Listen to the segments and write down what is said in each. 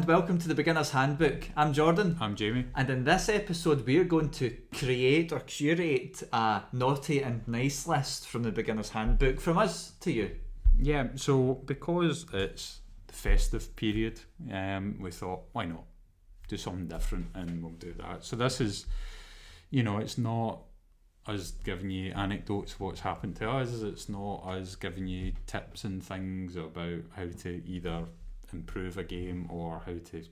welcome to the Beginner's Handbook. I'm Jordan. I'm Jamie. And in this episode we're going to create or curate a naughty and nice list from the Beginner's Handbook from us to you. Yeah, so because it's the festive period, we thought, why not do something different, and we'll do that. So this is, it's not us giving you anecdotes of what's happened to us. It's not us giving you tips and things about how to either improve a game or how to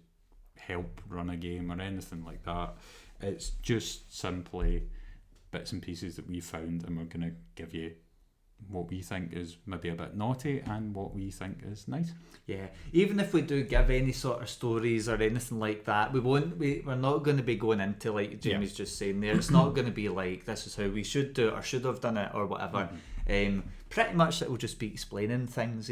help run a game or anything like that. It's just simply bits and pieces that we found, and we're going to give you what we think is maybe a bit naughty and what we think is nice. Yeah, even if we do give any sort of stories or anything like that, we're not going to be going into, like Jamie's just saying there, it's not going to be like this is how we should do it or should have done it or whatever. Pretty much it will just be explaining things,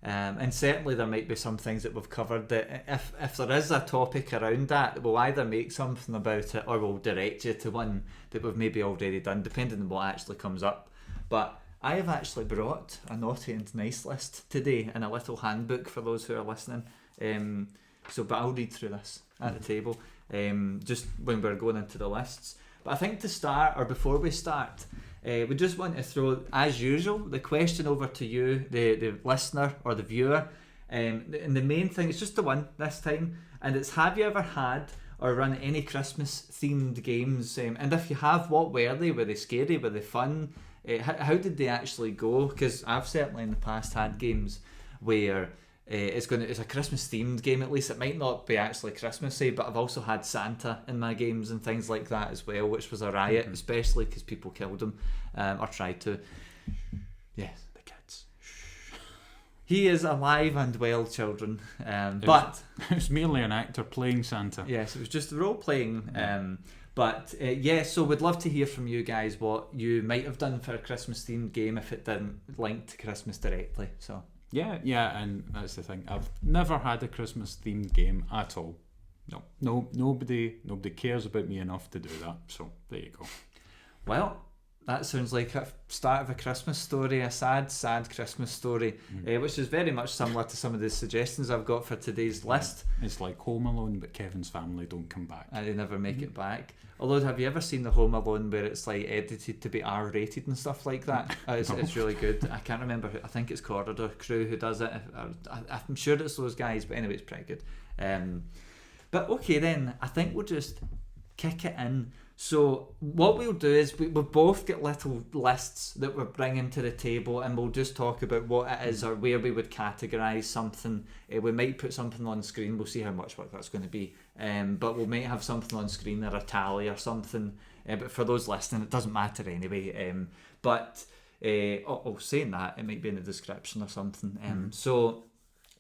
and certainly there might be some things that we've covered that if there is a topic around that, we'll either make something about it or we'll direct you to one that we've maybe already done, depending on what actually comes up. But I have actually brought a naughty and nice list today in a little handbook for those who are listening. But I'll read through this at the table just when we're going into the lists. But I think to start, or before we start, we just want to throw, as usual, the question over to you, the listener or the viewer. And the main thing, it's just the one this time, and it's, have you ever had or run any Christmas themed games? And if you have, what were they? Were they scary? Were they fun? How did they actually go? Because I've certainly in the past had games where it's a Christmas themed game. At least it might not be actually Christmassy, but I've also had Santa in my games and things like that as well, which was a riot, especially because people killed him or tried to. Yes, the kids. He is alive and well, children. But it was merely an actor playing Santa. Yes, it was just role playing. So we'd love to hear from you guys what you might have done for a Christmas themed game if it didn't link to Christmas directly. So yeah, and that's the thing. I've never had a Christmas themed game at all. No, nobody cares about me enough to do that. So there you go. Well, that sounds like a start of a Christmas story, a sad Christmas story, which is very much similar to some of the suggestions I've got for today's list. It's like Home Alone, but Kevin's family don't come back. And they never make it back. Although, have you ever seen the Home Alone where it's like edited to be R-rated and stuff like that? It's really good. I can't remember who, I think it's Corridor Crew who does it. I'm sure it's those guys, but anyway, it's pretty good. But okay then, I think we'll just kick it in. So what we'll do is we'll both get little lists that we're bringing to the table, and we'll just talk about what it is or where we would categorise something. We might put something on screen. We'll see how much work that's going to be. But we might have something on screen or a tally or something. But for those listening, it doesn't matter anyway. Saying that, it might be in the description or something.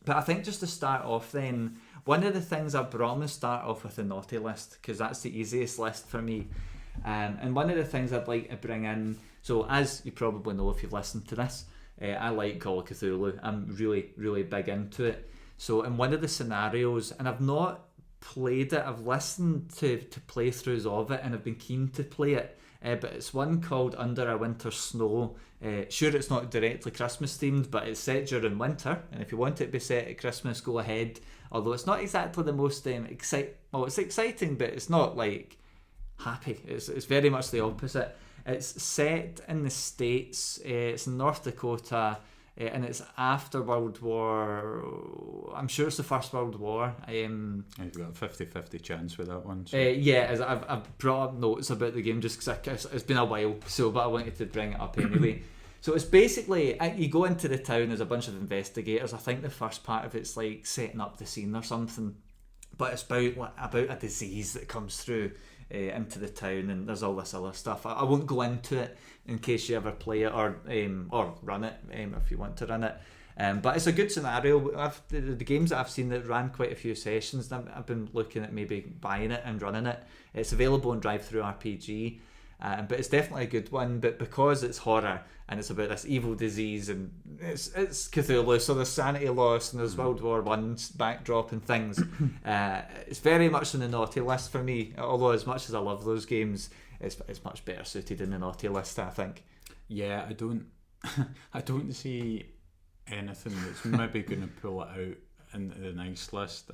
But I think just to start off then, one of the things I promised start off with a naughty list, because that's the easiest list for me. And one of the things I'd like to bring in, so as you probably know if you've listened to this, I like Call of Cthulhu. I'm really, really big into it. So in one of the scenarios, and I've not played it, I've listened to playthroughs of it and I've been keen to play it. But it's one called Under a Winter Snow. Sure, it's not directly Christmas themed, but it's set during winter, and if you want it to be set at Christmas, go ahead. Although it's not exactly the most it's exciting, but it's not like happy. It's very much the opposite. It's set in the States. It's in North Dakota, and it's after World War. I'm sure it's the First World War. You've got a 50-50 chance with that one. So. I've brought up notes about the game just because it's been a while. But I wanted to bring it up anyway. So it's basically, you go into the town, there's a bunch of investigators. I think the first part of it's like setting up the scene or something, but it's about a disease that comes through into the town, and there's all this other stuff. I won't go into it in case you ever play it or run it if you want to run it. But it's a good scenario. The games that I've seen that ran quite a few sessions, I've been looking at maybe buying it and running it. It's available on Drive-Thru-RPG. But it's definitely a good one. But because it's horror and it's about this evil disease and it's Cthulhu, so there's sanity loss and there's World War I's backdrop and things, it's very much on the naughty list for me. Although as much as I love those games, it's much better suited in the naughty list, I think. Yeah, I don't see anything that's maybe going to pull it out into the nice list.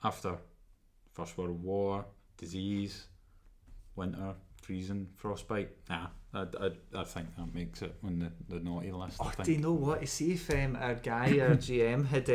after First World War, disease, winter, freezing, frostbite. Nah, I think that makes it on the naughty list. Oh, do you know what? You see if our guy, our GM, had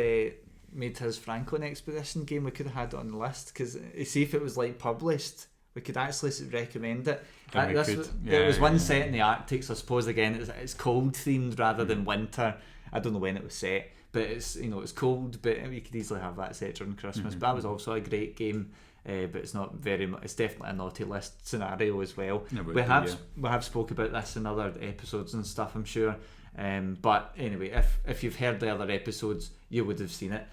made his Franklin Expedition game, we could have had it on the list, because you see if it was like published, we could actually recommend it. It was one set in the Arctic, so I suppose again it's cold themed rather than winter. I don't know when it was set, but it's it's cold, but we could easily have that set during Christmas. But that was also a great game. But it's not very much. It's definitely a naughty list scenario as well. We have spoke about this in other episodes and stuff, I'm sure. But anyway, if you've heard the other episodes, you would have seen it.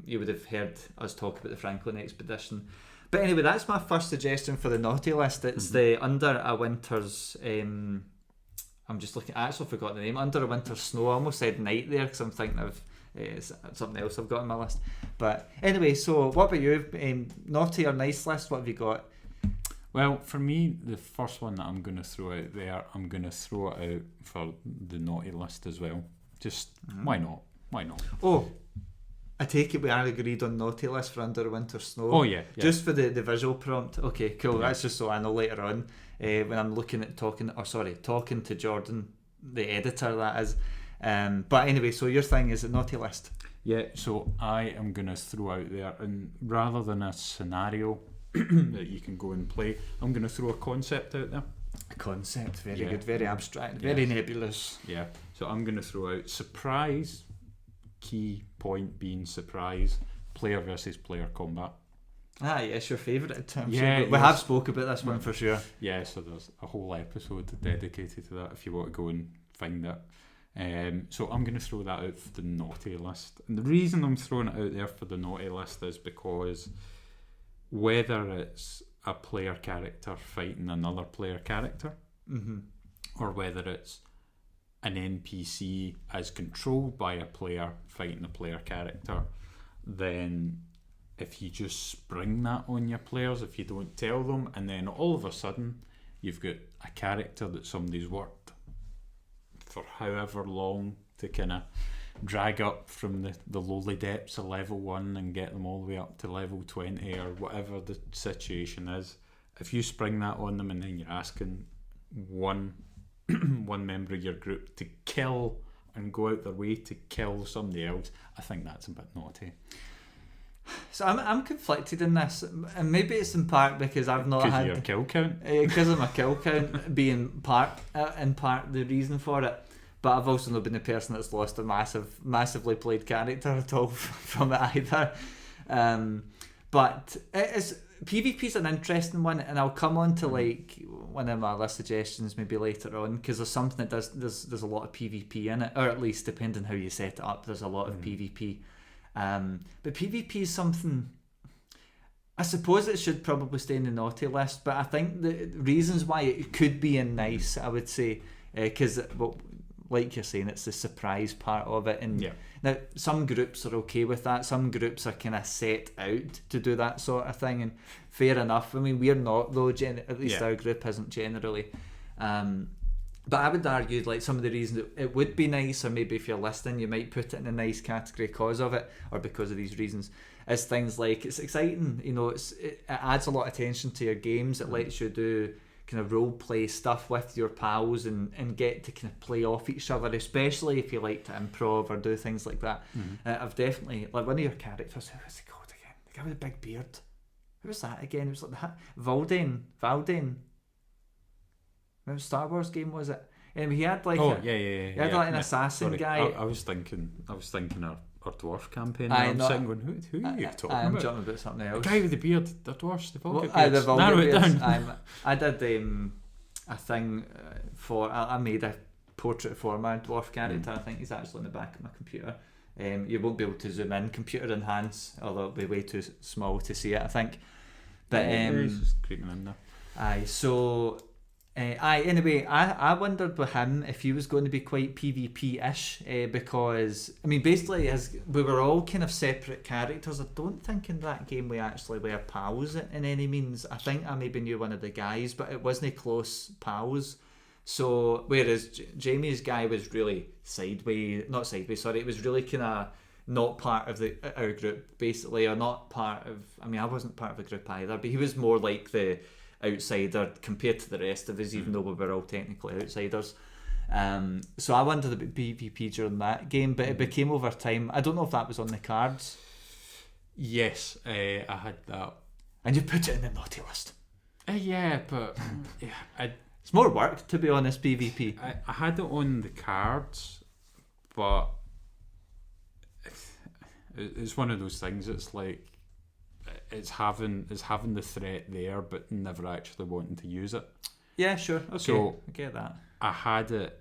You would have heard us talk about the Franklin Expedition. But anyway, that's my first suggestion for the naughty list. It's the Under a Winter's. I'm just looking. I actually forgot the name. Under a Winter's Snow. I almost said night there because I'm thinking of something else I've got on my list. But anyway, so what about you? Naughty or nice list? What have you got? Well, for me, the first one that I'm going to throw out there, I'm going to throw it out for the naughty list as well. Just why not? Why not? Oh, I take it we are agreed on naughty list for Under a Winter's Snow. Oh yeah. Just for the visual prompt. Okay, cool. Yeah. That's just so I know later on when I'm looking at talking to Jordan, the editor, that is. But anyway, so your thing is a naughty list. Yeah, so I am going to throw out there, and rather than a scenario that you can go and play, I'm going to throw a concept out there. A concept, very good, very abstract, very nebulous. Yeah, so I'm going to throw out surprise, key point being surprise, player versus player combat. Ah, yes, your favourite in terms. Yeah, we have spoke about this one for sure. Yeah, so there's a whole episode dedicated to that if you want to go and find it. So I'm going to throw that out for the naughty list. And the reason I'm throwing it out there for the naughty list is because whether it's a player character fighting another player character, or whether it's an NPC as controlled by a player fighting a player character, then if you just spring that on your players, if you don't tell them, and then all of a sudden you've got a character that somebody's worked for however long to kind of drag up from the lowly depths of level 1 and get them all the way up to level 20 or whatever the situation is. If you spring that on them and then you're asking one member of your group to kill and go out their way to kill somebody else, I think that's a bit naughty. So I'm conflicted in this, and maybe it's in part because I've not had your kill count. Because of my kill count being in part the reason for it. But I've also not been the person that's lost a massively played character at all from it either. But PvP's an interesting one, and I'll come on to like one of my list suggestions maybe later on, because there's something that there's a lot of PvP in it, or at least depending how you set it up, there's a lot of PvP. But PvP is something, I suppose it should probably stay in the naughty list, but I think the reasons why it could be in nice, I would say, because like you're saying, it's the surprise part of it. And now some groups are okay with that, some groups are kind of set out to do that sort of thing, and fair enough. I mean, we're not though, at least our group isn't generally. But I would argue like some of the reasons it would be nice, or maybe if you're listening you might put it in a nice category because of it, or because of these reasons, is things like it's exciting, it adds a lot of attention to your games, it lets you do kind of role play stuff with your pals and get to kind of play off each other, especially if you like to improv or do things like that. I've definitely, like one of your characters, who was it called again? The guy with the big beard. Who was that again? It was like that Valdane. What Star Wars game was it? And he had like he had like an assassin guy. I was thinking our dwarf campaign. I'm saying, who are you talking about? I'm talking about something else. The guy with the beard, the dwarves, they've all got beards. Narrow it down. I did a thing for. I made a portrait for my dwarf character. I think he's actually in the back of my computer. You won't be able to zoom in, computer enhance, although it'll be way too small to see it, I think. But he's just creeping in there. Anyway, I wondered with him if he was going to be quite PvP-ish, because I mean basically we were all kind of separate characters. I don't think in that game we actually were pals in any means. I think I maybe knew one of the guys, but it wasn't close pals. So whereas Jamie's guy was really it was really kind of not part of our group basically, or not part of. I mean, I wasn't part of the group either, but he was more like the outsider compared to the rest of us, even though we were all technically outsiders. So I won the PvP during that game, but it became over time. I don't know if that was on the cards. Yes, I had that. And you put it in the naughty list. Yeah, but it's more work, to be honest, PvP. I had it on the cards, but it's one of those things. It's like it's having the threat there, but never actually wanting to use it. Yeah, sure. Okay, so I get that. I had it.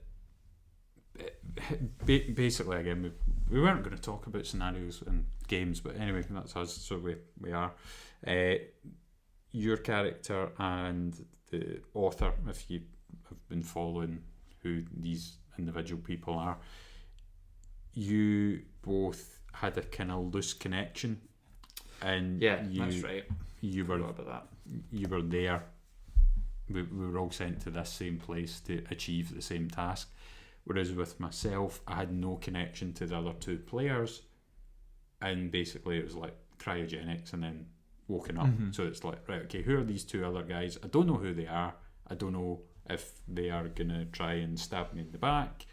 Basically, again, we weren't going to talk about scenarios and games, but anyway, that's us. So we are. Your character and the author, if you have been following who these individual people are, you both had a kind of loose connection, and that's right. You were about that. You were there. We were all sent to this same place to achieve the same task. Whereas with myself, I had no connection to the other two players, and basically it was like cryogenics and then woken up. So it's like, right, okay, who are these two other guys? I don't know who they are. I don't know if they are gonna try and stab me in the back.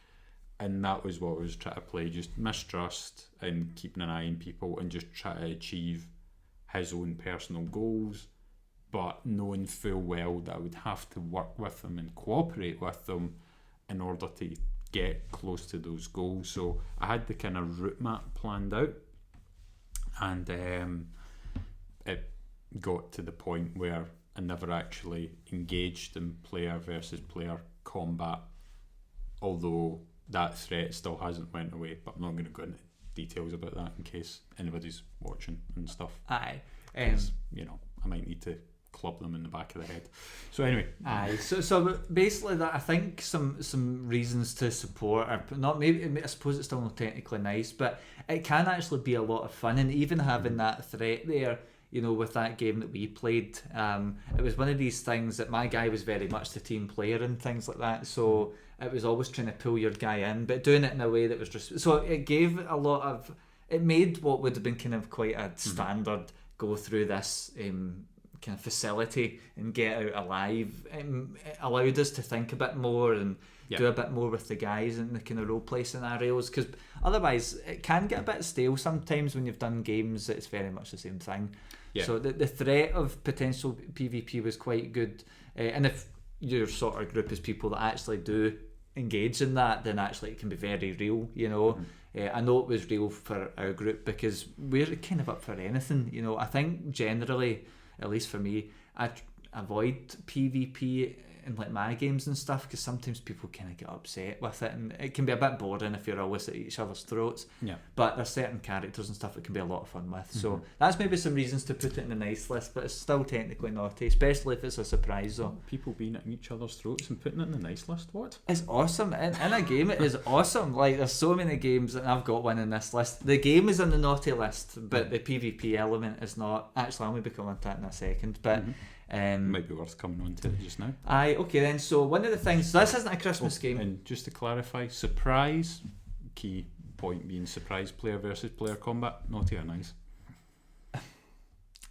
And that was what I was trying to play, just mistrust and keeping an eye on people and just try to achieve his own personal goals, but knowing full well that I would have to work with them and cooperate with them in order to get close to those goals. So I had the kind of route map planned out, and it got to the point where I never actually engaged in player versus player combat, although that threat still hasn't went away, but I'm not going to go into details about that in case anybody's watching and stuff. Aye. You know, I might need to club them in the back of the head. So anyway. Aye. So basically that, I think some reasons to support are not, maybe, I suppose it's still not technically nice, but it can actually be a lot of fun, and even having that threat there, you know, with that game that we played, it was one of these things that my guy was very much the team player and things like that, so it was always trying to pull your guy in, but doing it in a way that was just, so it gave a lot of, it made what would have been kind of quite a standard go through this kind of facility and get out alive. It allowed us to think a bit more and do a bit more with the guys in the kind of roleplay scenarios, because otherwise it can get a bit stale sometimes when you've done games that's very much the same thing. So the threat of potential PvP was quite good, and if your sort of group is people that actually do engage in that, then actually it can be very real, you know. I know it was real for our group because we're kind of up for anything, you know. I think generally, at least for me, I avoid PvP in like my games and stuff, because sometimes people kind of get upset with it, and it can be a bit boring if you're always at each other's throats. But there's certain characters and stuff that can be a lot of fun with, so that's maybe some reasons to put it in the nice list, but it's still technically naughty, especially if it's a surprise though. People being at each other's throats and putting it in the nice list, what? It's awesome. In a game it is awesome. Like, there's so many games, and I've got one in this list. The game is in the naughty list, but the PvP element is not. Actually, I'm going to be coming on to that in a second, but might be worth coming on to it just now. Aye, okay then. So one of the things, so this isn't a Christmas game. And just to clarify, surprise, key point being surprise player versus player combat, naughty or nice?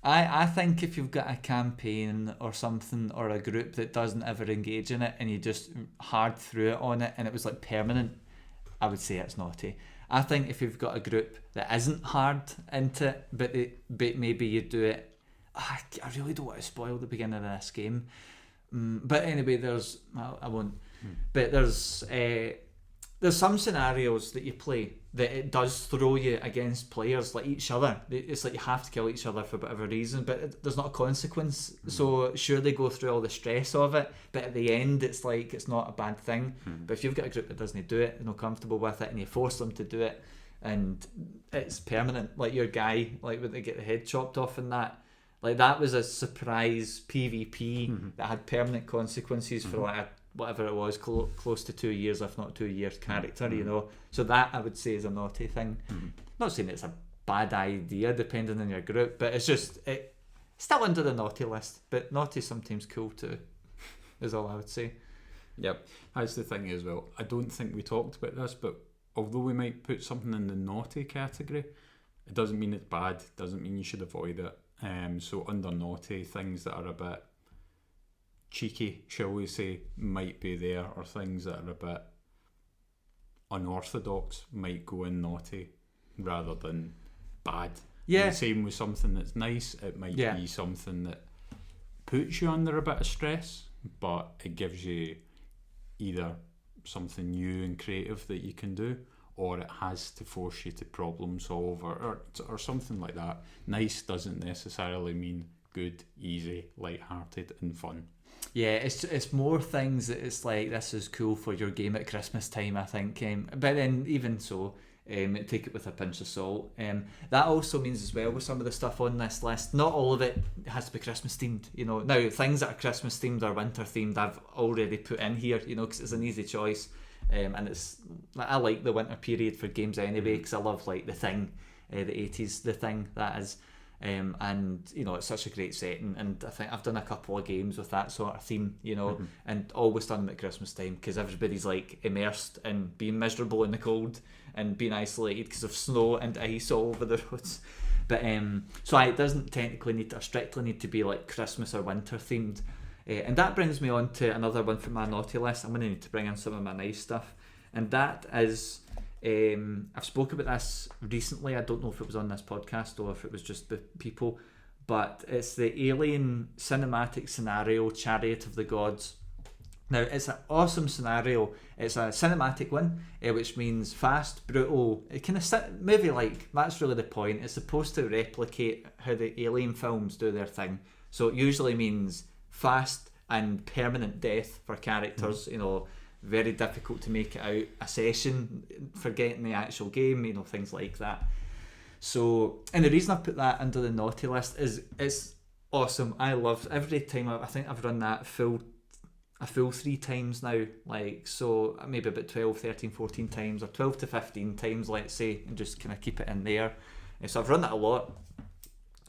I think if you've got a campaign or something, or a group that doesn't ever engage in it, and you just hard through it on it and it was like permanent, I would say it's naughty. I think if you've got a group that isn't hard into it, but maybe you do it, I really don't want to spoil the beginning of this game, but anyway, I won't. But there's some scenarios that you play that it does throw you against players, like each other. It's like you have to kill each other for whatever reason, but there's not a consequence. So sure, they go through all the stress of it, but at the end it's like it's not a bad thing. But if you've got a group that doesn't do it, they're not comfortable with it, and you force them to do it, and it's permanent, like your guy, like when they get the head chopped off and that, like that was a surprise PvP that had permanent consequences for like whatever it was, close to 2 years, if not 2 years character, you know. So that I would say is a naughty thing. Not saying it's a bad idea depending on your group, but it's just still under the naughty list. But naughty sometimes cool too, is all I would say. Yep, that's the thing as well. I don't think we talked about this, but although we might put something in the naughty category, it doesn't mean it's bad, doesn't mean you should avoid it. So under naughty, things that are a bit cheeky, shall we say, might be there, or things that are a bit unorthodox might go in naughty rather than bad. Yeah. And the same with something that's nice, it might be something that puts you under a bit of stress, but it gives you either something new and creative that you can do, or it has to force you to problem solve, or something like that. Nice doesn't necessarily mean good, easy, light-hearted and fun. Yeah, it's more things that it's like, this is cool for your game at Christmas time, I think. But then even so, take it with a pinch of salt. That also means as well with some of the stuff on this list, not all of it has to be Christmas themed. You know, now things that are Christmas themed or winter themed, I've already put in here. You know, because it's an easy choice, and it's, I like the winter period for games anyway, because I love like The Thing, the 80s, The Thing, that is. And you know, it's such a great setting, and I think I've done a couple of games with that sort of theme, you know, and always done them at Christmas time, because everybody's like immersed in being miserable in the cold and being isolated because of snow and ice all over the roads. But so it doesn't technically need to, or strictly need to be like Christmas or winter themed. And that brings me on to another one from my naughty list. I'm going to need to bring in some of my nice stuff, and that is, I've spoken about this recently. I don't know if it was on this podcast or if it was just the people, but it's the Alien cinematic scenario, Chariot of the Gods. Now, it's an awesome scenario. It's a cinematic one, which means fast, brutal. It kind of movie-like. That's really the point. It's supposed to replicate how the Alien films do their thing. So it usually means fast and permanent death for characters, you know, very difficult to make it out, a session, forgetting the actual game, you know, things like that. So, and the reason I put that under the naughty list is it's awesome. I love every time. I think I've run that a full 3 times now, like, so maybe about 12, 13, 14 times, or 12 to 15 times, let's say, and just kind of keep it in there. So I've run it a lot,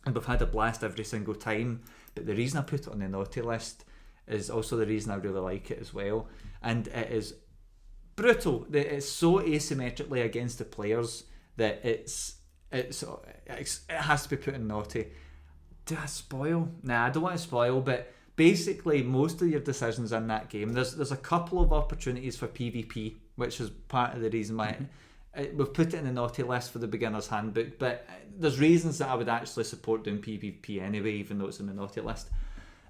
and we've had a blast every single time. But the reason I put it on the naughty list is also the reason I really like it as well. And it is brutal. It's so asymmetrically against the players that it has to be put in naughty. Do I spoil? Nah, I don't want to spoil, but basically most of your decisions in that game, there's a couple of opportunities for PvP, which is part of the reason why we've put it in the naughty list for the beginner's handbook, but there's reasons that I would actually support doing PvP anyway, even though it's in the naughty list.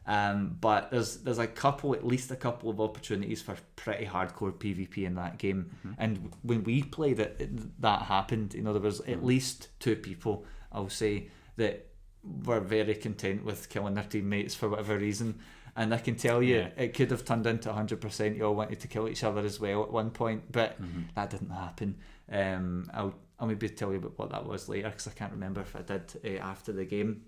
But there's at least a couple of opportunities for pretty hardcore PvP in that game. And when we played it, that happened. You know, there was at least 2 people, I'll say, that were very content with killing their teammates for whatever reason. And I can tell you, it could have turned into 100%. You all wanted to kill each other as well at one point, but that didn't happen. I'll maybe tell you about what that was later, because I can't remember if I did after the game.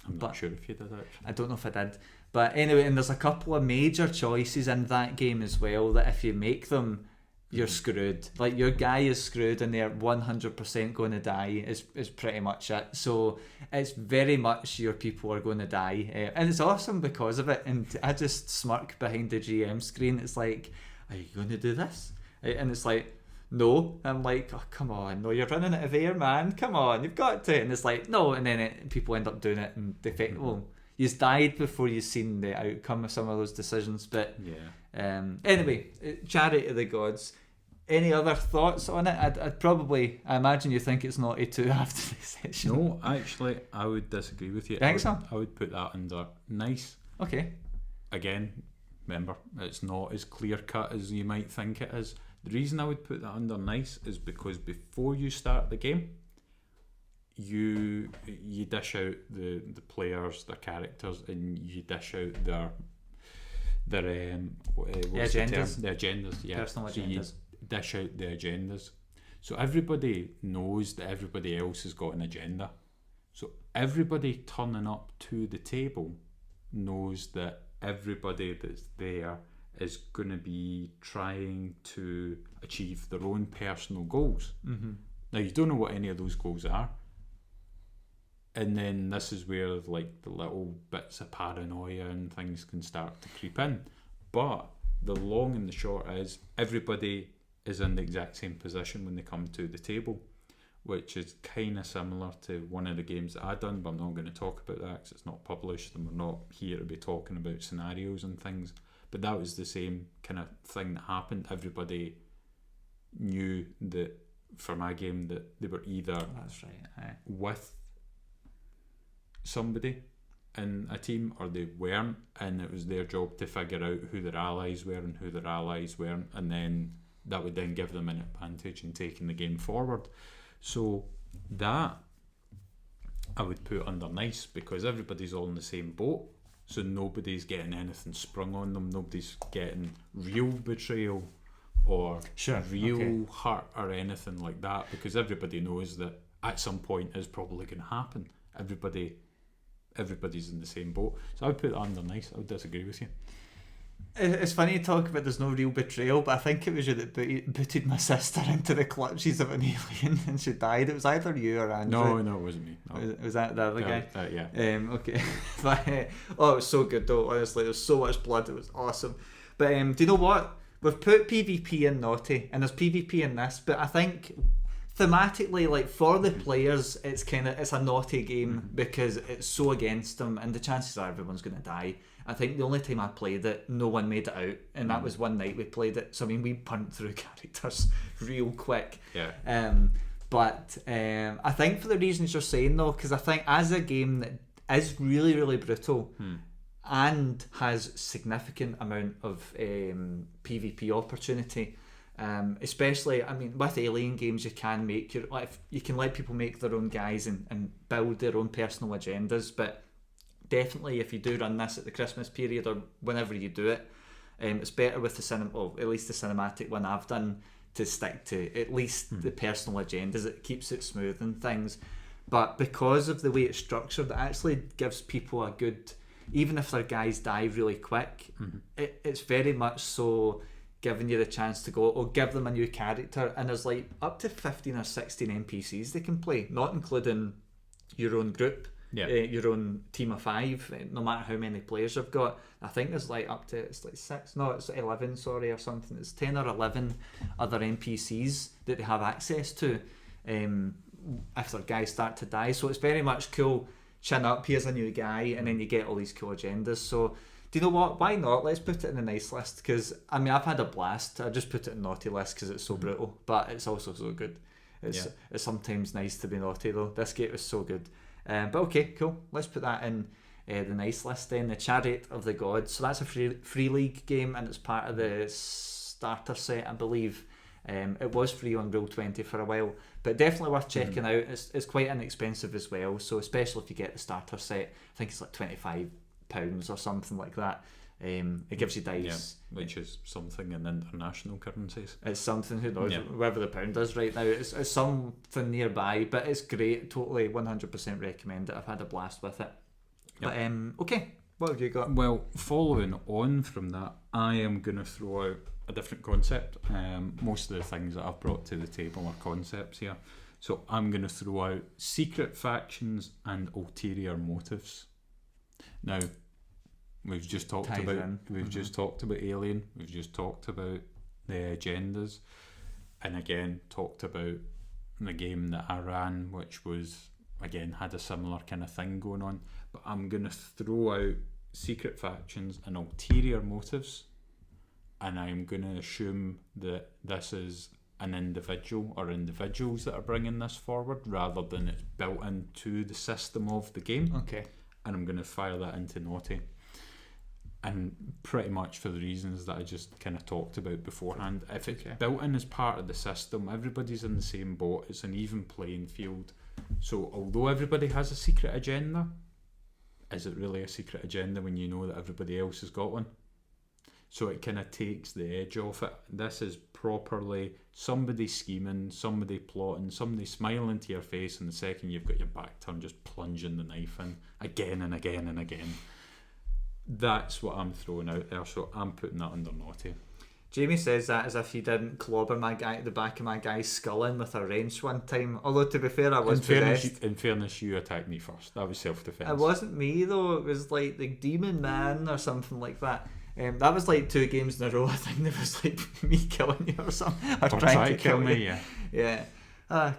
I'm not sure if you did actually. I don't know if I did. But anyway, and there's a couple of major choices in that game as well that if you make them, you're screwed. Like, your guy is screwed and they're 100% going to die is pretty much it. So it's very much your people are going to die. And it's awesome because of it. And I just smirk behind the GM screen. It's like, are you going to do this? And it's like, no. I'm like, oh, come on. No, you're running out of air, man. Come on, you've got to. And it's like, no. And then people end up doing it and they think, well, you've died before you've seen the outcome of some of those decisions. But anyway, Chariot of the Gods. Any other thoughts on it? I imagine you think it's naughty too after this session. No, actually, I would disagree with you. Think so? I would put that under nice. Okay. Again, remember, it's not as clear cut as you might think it is. The reason I would put that under nice is because before you start the game, you dish out the players, their characters, and you dish out their agendas. The agendas, yeah. Personal agendas. So you dish out the agendas. So everybody knows that everybody else has got an agenda. So everybody turning up to the table knows that everybody that's there is going to be trying to achieve their own personal goals. Now, you don't know what any of those goals are. And then this is where like the little bits of paranoia and things can start to creep in. But the long and the short is everybody is in the exact same position when they come to the table, which is kind of similar to one of the games that I've done, but I'm not going to talk about that because it's not published and we're not here to be talking about scenarios and things. But that was the same kind of thing that happened. Everybody knew that for my game that they were either That's right. Aye. with somebody in a team or they weren't, and it was their job to figure out who their allies were and who their allies weren't, and then that would then give them an advantage in taking the game forward. So that I would put under nice, because everybody's all in the same boat, so nobody's getting anything sprung on them, nobody's getting real betrayal or real hurt or anything like that, because everybody knows that at some point is probably going to happen. Everybody's in the same boat, so I would put that under nice. I would disagree with you. It's funny to talk about there's no real betrayal, but I think it was you that booted my sister into the clutches of an alien and she died. It was either you or Andrew. No, it wasn't me. No. Was that the other guy? Yeah. Okay. But, it was so good though, honestly. There's so much blood, it was awesome. But do you know what? We've put PvP in naughty, and there's PvP in this, but I think thematically, like for the players, it's a naughty game because it's so against them, and the chances are everyone's going to die. I think the only time I played it, no one made it out, and that was one night we played it. So I mean, we pumped through characters real quick. Yeah. But I think for the reasons you're saying though, because I think as a game that is really, really brutal and has significant amount of PvP opportunity. Especially, I mean, with alien games, you can let people make their own guys and build their own personal agendas. But definitely, if you do run this at the Christmas period or whenever you do it, it's better with at least the cinematic one I've done, to stick to at least the personal agendas. It keeps it smooth and things. But because of the way it's structured, it actually gives people a good, even if their guys die really quick, it's very much so giving you the chance to go or give them a new character, and there's like up to 15 or 16 NPCs they can play, not including your own group, your own team of 5, no matter how many players you've got. I think there's like up to, it's 11 or something. It's 10 or 11 other NPCs that they have access to if their guys start to die. So it's very much cool, chin up, here's a new guy, and then you get all these cool agendas. So do you know what? Why not? Let's put it in the nice list, because I mean, I've had a blast. I just put it in naughty list because it's so brutal, but it's also so good. It's sometimes nice to be naughty though. This game is so good. But okay, cool. Let's put that in the nice list then. The Chariot of the Gods. So that's a free league game, and it's part of the starter set, I believe. It was free on Roll20 for a while, but definitely worth checking out. It's quite inexpensive as well. So especially if you get the starter set, I think it's like £25 or something like that. It gives you dice, which is something in international currencies. It's something, who knows, whatever the pound is right now. It's something nearby, but it's great. Totally 100% recommend it. I've had a blast with it. But okay, what have you got? Well, following on from that, I am going to throw out a different concept. Most of the things that I've brought to the table are concepts here, so I'm going to throw out secret factions and ulterior motives. Now, we've just talked just talked about Alien, we've just talked about the agendas, and again talked about the game that I ran, which was again had a similar kind of thing going on. But I'm going to throw out secret factions and ulterior motives, and I'm going to assume that this is an individual or individuals that are bringing this forward rather than it's built into the system of the game. Okay. And I'm going to fire that into naughty, and pretty much for the reasons that I just kind of talked about beforehand. If it's built in as part of the system, everybody's in the same boat, it's an even playing field. So although everybody has a secret agenda, is it really a secret agenda when you know that everybody else has got one? So it kind of takes the edge off it. This is properly somebody scheming, somebody plotting, somebody smiling to your face, and the second you've got your back turned, just plunging the knife in again and again and again. That's what I'm throwing out there, so I'm putting that under naughty. Jamie says that as if he didn't clobber the back of my guy's skull in with a wrench one time. Although, to be fair, I was possessed. In fairness, you attacked me first. That was self-defense. It wasn't me though. It was like the demon man or something like that. That was like 2 games in a row. I think there was like me killing you or something. Or trying to kill me, yeah. Yeah.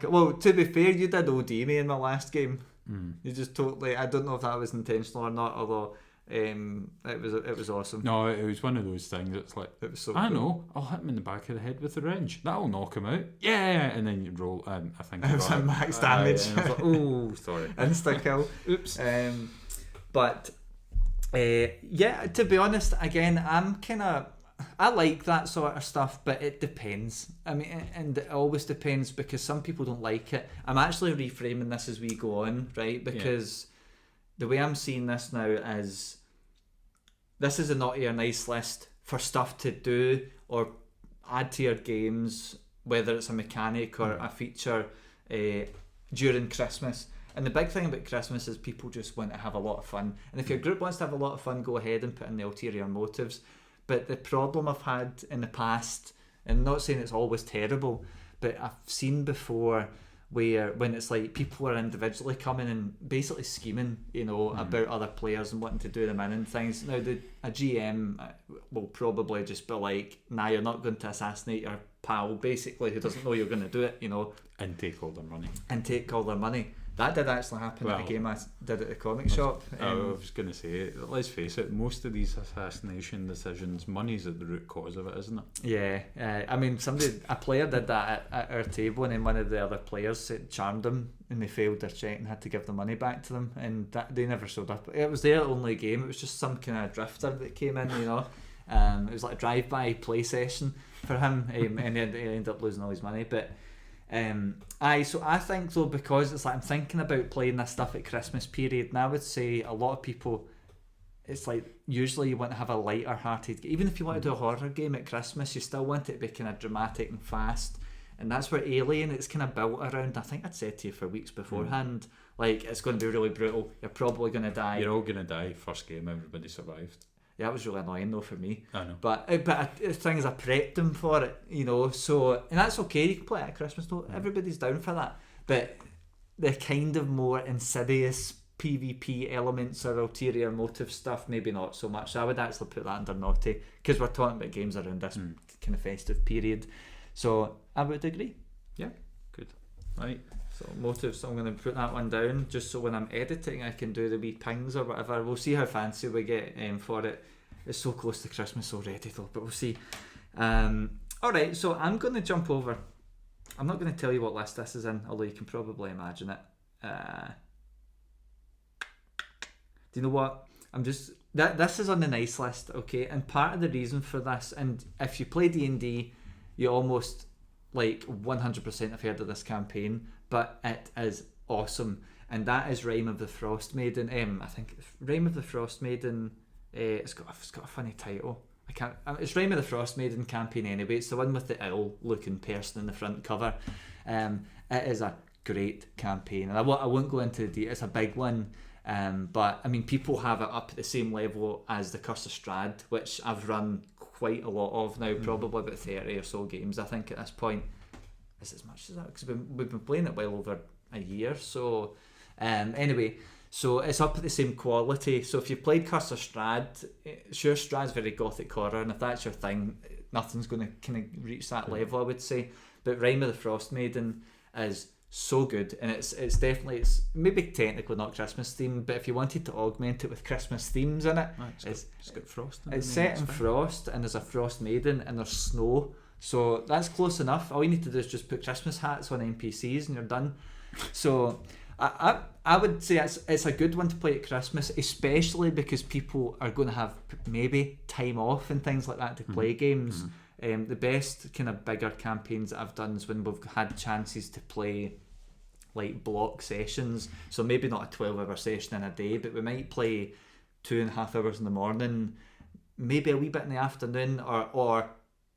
Well, to be fair, you did OD me in my last game. Mm. You just totally. I don't know if that was intentional or not, although it was awesome. No, it was one of those things. It's like, It was so I cool. know, I'll hit him in the back of the head with the wrench. That'll knock him out. Yeah, and then you roll, and I think It was at max damage. And I was like, oh, sorry. Insta kill. Oops. But yeah, to be honest, again, I like that sort of stuff, but it depends. I mean, and it always depends because some people don't like it. I'm actually reframing this as we go on, right? Because the way I'm seeing this now is this is a naughty or nice list for stuff to do or add to your games, whether it's a mechanic or a feature during Christmas. And the big thing about Christmas is people just want to have a lot of fun. And if your group wants to have a lot of fun, go ahead and put in the ulterior motives. But the problem I've had in the past, and I'm not saying it's always terrible, but I've seen before where when it's like people are individually coming and basically scheming, about other players and wanting to do them in and things. Now, a GM will probably just be like, nah, you're not going to assassinate your pal, basically, who doesn't know you're going to do it, And take all their money. That did actually happen at a game I did at the comic shop. I was going to say, let's face it, most of these assassination decisions, money's at the root cause of it, isn't it? Yeah, I mean, a player did that at our table, and then one of the other players charmed them, and they failed their check and had to give the money back to them, and they never showed up. It was their only game. It was just some kind of drifter that came in, It was like a drive-by play session for him, and he ended up losing all his money, but. So I think though, because it's like I'm thinking about playing this stuff at Christmas period, and I would say a lot of people, it's like usually you want to have a lighter hearted, even if you want to do a horror game at Christmas, you still want it to be kind of dramatic and fast, and that's where Alien, it's kind of built around. I think I'd said to you for weeks beforehand, like it's going to be really brutal, you're probably going to die, you're all going to die. First game everybody survived. Yeah, that was really annoying though for me. I know. But the thing is, I prepped them for it, so, and that's okay, you can play it at Christmas, though. Everybody's down for that. But the kind of more insidious PvP elements or ulterior motive stuff, maybe not so much. So I would actually put that under naughty, because we're talking about games around this kind of festive period. So I would agree. Yeah, good. Right. So motives, I'm going to put that one down just so when I'm editing I can do the wee pings or whatever. We'll see how fancy we get for it. It's so close to Christmas already though, but we'll see. Alright, so I'm going to jump over. I'm not going to tell you what list this is in, although you can probably imagine it. Do you know what? This is on the nice list, okay? And part of the reason for this, and if you play D&D, you almost like 100% have heard of this campaign, but it is awesome, and that is Rime of the Frost Maiden. I think Rime of the Frost Maiden. It's got a funny title. I can't. It's Rime of the Frost Maiden campaign anyway. It's the one with the owl-looking person in the front cover. It is a great campaign, and I won't go into the detail. It's a big one, but I mean, people have it up at the same level as the Curse of Strahd, which I've run quite a lot of now, probably about 30 or so games I think at this point. Is as much as that, because we've been playing it well over a year, so anyway, so it's up at the same quality. So if you played Curse of Strahd, sure, Strahd's very gothic horror, and if that's your thing, nothing's going to kind of reach that level, I would say. But Rime of the Frost Maiden is so good, and it's definitely, it's maybe technically not Christmas themed, but if you wanted to augment it with Christmas themes in it, it's got frost in it's set in frost, and there's a frost maiden, and there's snow, so that's close enough. All you need to do is just put Christmas hats on NPCs and you're done. So I would say it's a good one to play at Christmas, especially because people are going to have maybe time off and things like that to play games. The best kind of bigger campaigns that I've done is when we've had chances to play like block sessions, so maybe not a 12-hour session in a day, but we might play 2.5 hours in the morning, maybe a wee bit in the afternoon, or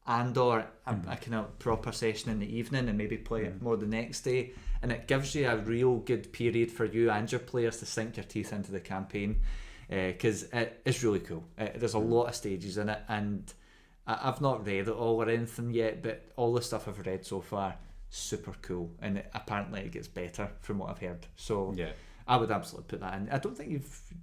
a kind of proper session in the evening, and maybe play it more the next day, and it gives you a real good period for you and your players to sink your teeth into the campaign, because it is really cool. There's a lot of stages in it, and I've not read it all or anything yet, but all the stuff I've read so far, super cool, and apparently it gets better from what I've heard. So yeah, I would absolutely put that in. I don't think you've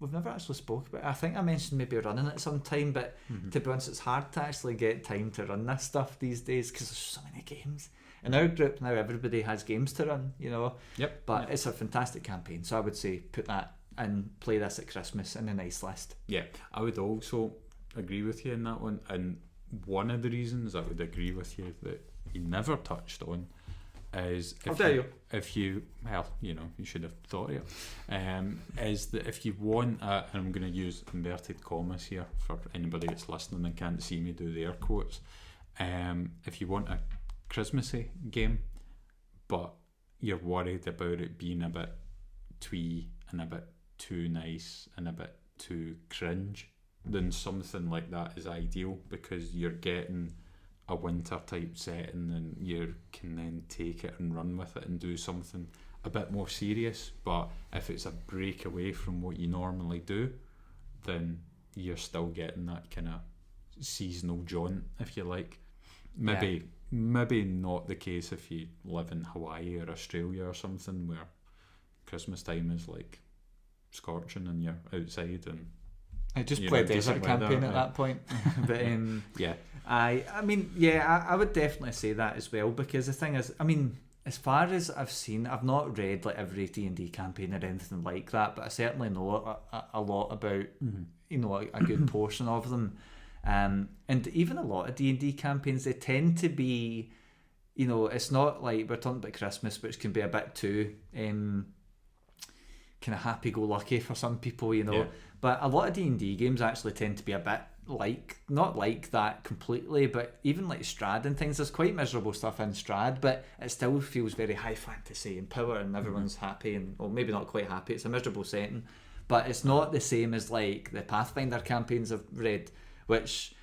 we've never actually spoke about it. I think I mentioned maybe running it sometime, but to be honest, it's hard to actually get time to run this stuff these days because there's so many games. In our group now, everybody has games to run, you know. Yep. But it's a fantastic campaign, so I would say put that and play this at Christmas in a nice list. Yeah, I would also agree with you in that one. And one of the reasons I would agree with you that you never touched on is if you well, you know, you should have thought of it, is that if you want and I'm going to use inverted commas here for anybody that's listening and can't see me do the air quotes, if you want a Christmassy game but you're worried about it being a bit twee and a bit too nice and a bit too cringe, then something like that is ideal because you're getting a winter type setting and you can then take it and run with it and do something a bit more serious. But if it's a break away from what you normally do, then you're still getting that kind of seasonal jaunt, if you like. Maybe not the case if you live in Hawaii or Australia or something where Christmas time is like scorching and you're outside and I just played desert campaign at that point. But yeah, I would definitely say that as well, because the thing is, I mean, as far as I've seen, I've not read like every D&D campaign or anything like that, but I certainly know a lot about you know, a good portion of them, and even a lot of D&D campaigns, they tend to be, you know, it's not like we're talking about Christmas, which can be a bit too kind of happy-go-lucky for some people, you know. Yeah. But a lot of D&D games actually tend to be a bit like, not like that completely, but even like Strahd and things, there's quite miserable stuff in Strahd, but it still feels very high fantasy and power and everyone's happy and, well, maybe not quite happy, it's a miserable setting, but it's not the same as like the Pathfinder campaigns I've read, which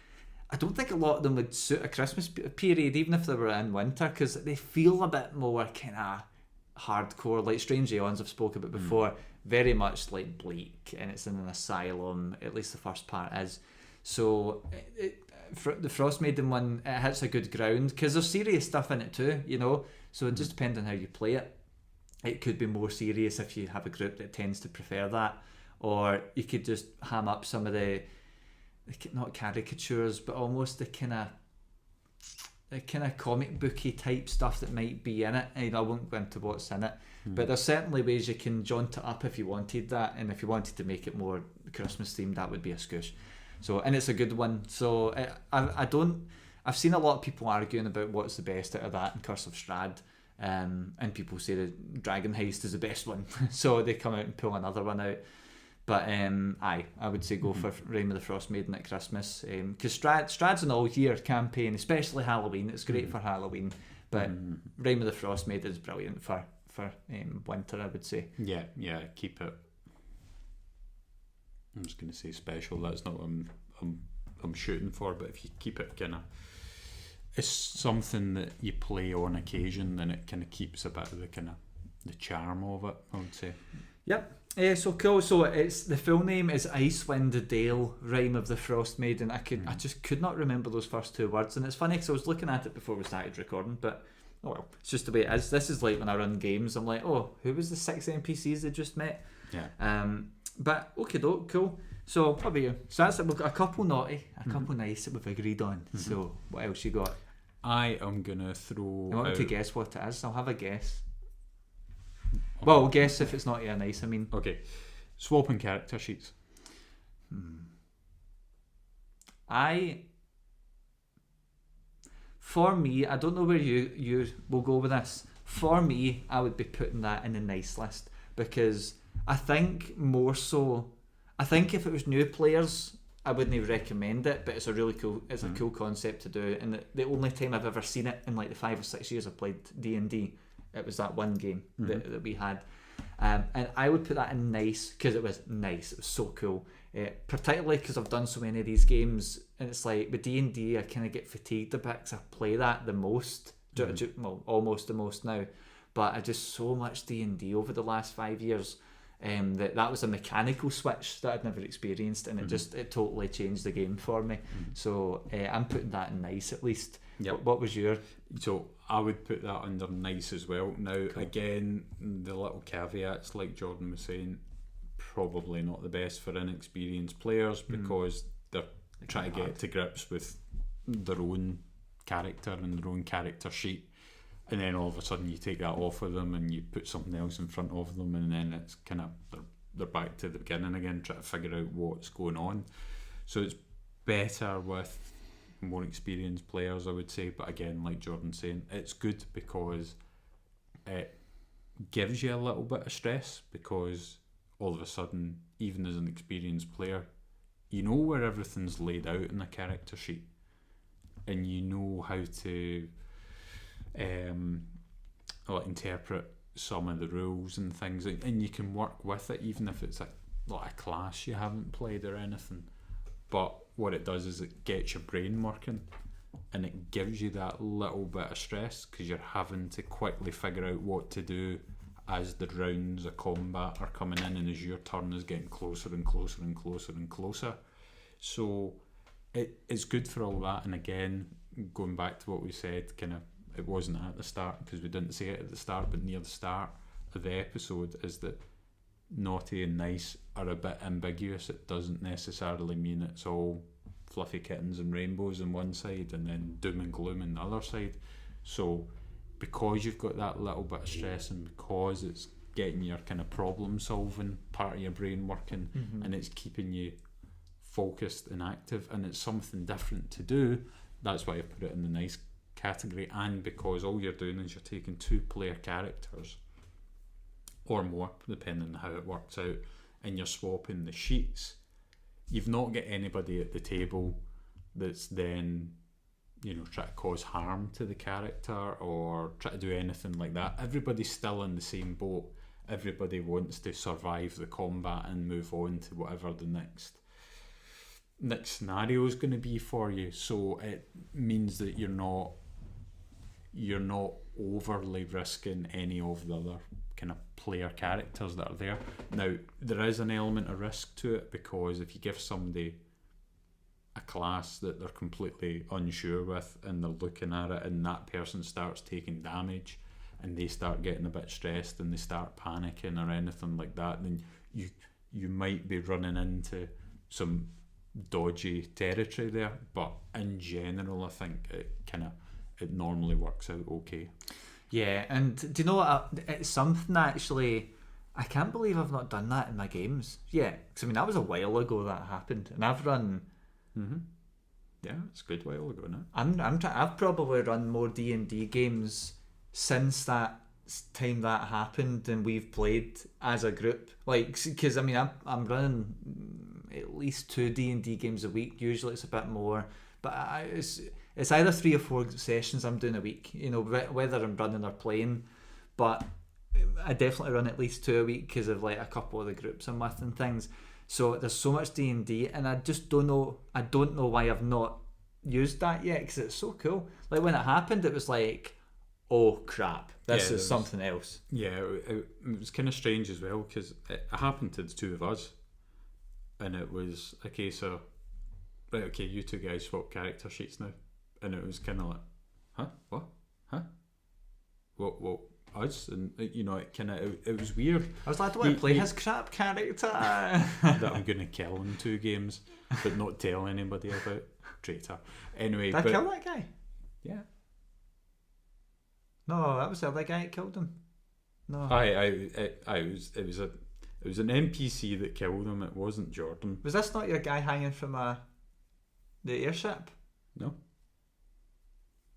I don't think a lot of them would suit a Christmas period, even if they were in winter, because they feel a bit more kind of hardcore, like Strange Aeons I've spoken about before, very much like bleak, and it's in an asylum, at least the first part is. So the Frost Maiden one, it hits a good ground because there's serious stuff in it too, you know, so it just depends on how you play it. It could be more serious if you have a group that tends to prefer that, or you could just ham up some of the not caricatures but almost the kind of comic booky type stuff that might be in it. I won't go into what's in it, but there's certainly ways you can jaunt it up if you wanted that, and if you wanted to make it more Christmas themed, that would be a scoosh. So, and it's a good one. So I've seen a lot of people arguing about what's the best out of that and Curse of Strahd, and people say the Dragon Heist is the best one, so they come out and pull another one out. But I would say go for Realm of the Frost Maiden at Christmas, because Strahd's an all-year campaign, especially Halloween. It's great for Halloween, but Realm of the Frost Maiden is brilliant for winter, I would say. Yeah, keep it. I'm just going to say special. That's not what I'm shooting for. But if you keep it kind of, it's something that you play on occasion, then it kind of keeps a bit of the kind of the charm of it, I would say. Yep. So cool. So it's the full name is Icewind Dale, Rime of the Frost Maiden. I just could not remember those first two words, and it's funny because I was looking at it before we started recording, but oh well, it's just the way it is. This is like when I run games, I'm like, oh, who was the 6 NPCs they just met? Yeah. But okay, cool. So what about you? So that's it. We've got a couple naughty, a couple nice that we've agreed on. So what else you got? I am gonna throw. I want to guess what it is. I'll have a guess. Well, guess if it's not nice. I mean, okay. Swapping character sheets. For me, I don't know where you will go with this. For me, I would be putting that in the nice list, because I think more so. I think if it was new players, I wouldn't recommend it, but it's a really cool. It's a cool concept to do, and the only time I've ever seen it in like the 5 or 6 years I've played D&D, it was that one game that we had, and I would put that in nice because it was nice. It was so cool, particularly because I've done so many of these games, and it's like with D&D I kind of get fatigued a bit because I play that the most, well, almost the most now, but I just so much D&D over the last 5 years. That was a mechanical switch that I'd never experienced, and it totally changed the game for me. So I'm putting that in nice at least. Yep. What was your? So I would put that under nice as well. Now, again, the little caveats like Jordan was saying, probably not the best for inexperienced players because they're trying to get to grips with their own character and their own character sheet, and then all of a sudden you take that off of them and you put something else in front of them, and then it's kind of they're back to the beginning again, trying to figure out what's going on. So it's better with more experienced players, I would say. But again, like Jordan's saying, it's good because it gives you a little bit of stress, because all of a sudden, even as an experienced player, you know where everything's laid out in the character sheet, and you know how to interpret some of the rules and things, and you can work with it even if it's like a class you haven't played or anything. But what it does is it gets your brain working, and it gives you that little bit of stress because you're having to quickly figure out what to do as the rounds of combat are coming in, and as your turn is getting closer and closer and closer and closer. So it's good for all that. And again, going back to what we said, kind of, it wasn't at the start because we didn't say it at the start, but near the start of the episode, is that naughty and nice are a bit ambiguous. It doesn't necessarily mean it's all fluffy kittens and rainbows on one side and then doom and gloom on the other side. So because you've got that little bit of stress, and because it's getting your kind of problem solving part of your brain working, and it's keeping you focused and active, and it's something different to do, that's why I put it in the nice category. And because all you're doing is you're taking 2-player characters or more, depending on how it works out, and you're swapping the sheets. You've not got anybody at the table that's then, you know, try to cause harm to the character or try to do anything like that. Everybody's still in the same boat. Everybody wants to survive the combat and move on to whatever the next scenario is going to be for you. So it means that you're not overly risking any of the other kind of player characters that are there. Now, there is an element of risk to it, because if you give somebody a class that they're completely unsure with and they're looking at it, and that person starts taking damage and they start getting a bit stressed and they start panicking or anything like that, then you might be running into some dodgy territory there. But in general, I think it normally works out okay. Yeah, and do you know what? It's something actually, I can't believe I've not done that in my games. Yeah, because I mean, that was a while ago that happened, and I've run. Yeah, it's a good while ago now. I've probably run more D&D games since that time that happened, and we've played as a group. Like, because I mean, I'm running at least 2 D&D games a week. Usually it's a bit more, but it's either 3 or 4 sessions I'm doing a week. You know, whether I'm running or playing, but I definitely run at least 2 a week because of like a couple of the groups I'm with and things. So there's so much D&D, and I just don't know. I don't know why I've not used that yet, because it's so cool. Like when it happened, it was like, oh crap, this is something else. Yeah, it was kind of strange as well, because it happened to the 2 of us, and it was a case of, right, okay, you 2 guys swap character sheets now, and it was kind of like, what us? And you know, it was weird. I was like, I don't want to play his crap character that I'm going to kill in 2 games, but not tell anybody about. Traitor. Anyway, did I kill that guy? Yeah. No, that was the other guy that killed him. No. It was an NPC that killed him. It wasn't Jordan. Was this not your guy hanging from the airship? No.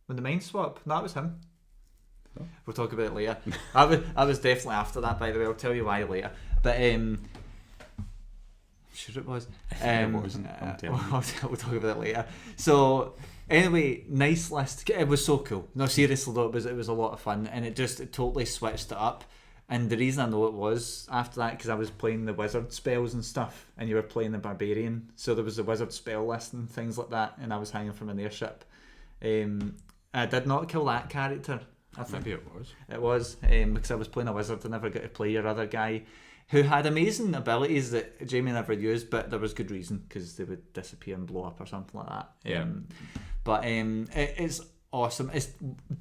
When the mind swap? No, that was him. No. We'll talk about it later. I was definitely after that, by the way. I'll tell you why later. But sure it was. It wasn't. I'm telling you. We'll talk about it later. So anyway, nice list. It was so cool. No, seriously though, it was a lot of fun, and it totally switched it up. And the reason I know it was after that, because I was playing the wizard spells and stuff, and you were playing the barbarian, so there was a wizard spell list and things like that, and I was hanging from an airship. I did not kill that character. I think maybe it was. It was because I was playing a wizard. I never got to play your other guy, who had amazing abilities that Jamie never used, but there was good reason, because they would disappear and blow up or something like that. Yeah. But it's awesome. It's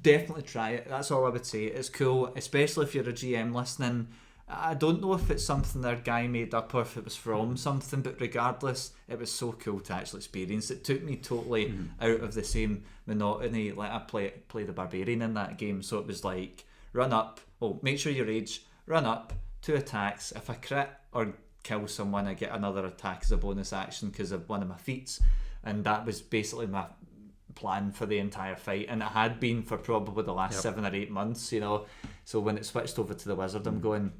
definitely try it. That's all I would say. It's cool, especially if you're a GM listening. I don't know if it's something their guy made up or if it was from something, but regardless, it was so cool to actually experience. It took me totally out of the same monotony. Like I play the barbarian in that game, so it was like run up, make sure you rage, run up, 2 attacks. If I crit or kill someone, I get another attack as a bonus action because of one of my feats, and that was basically my plan for the entire fight, and it had been for probably the last 7 or 8 months, so when it switched over to the wizard, I'm going,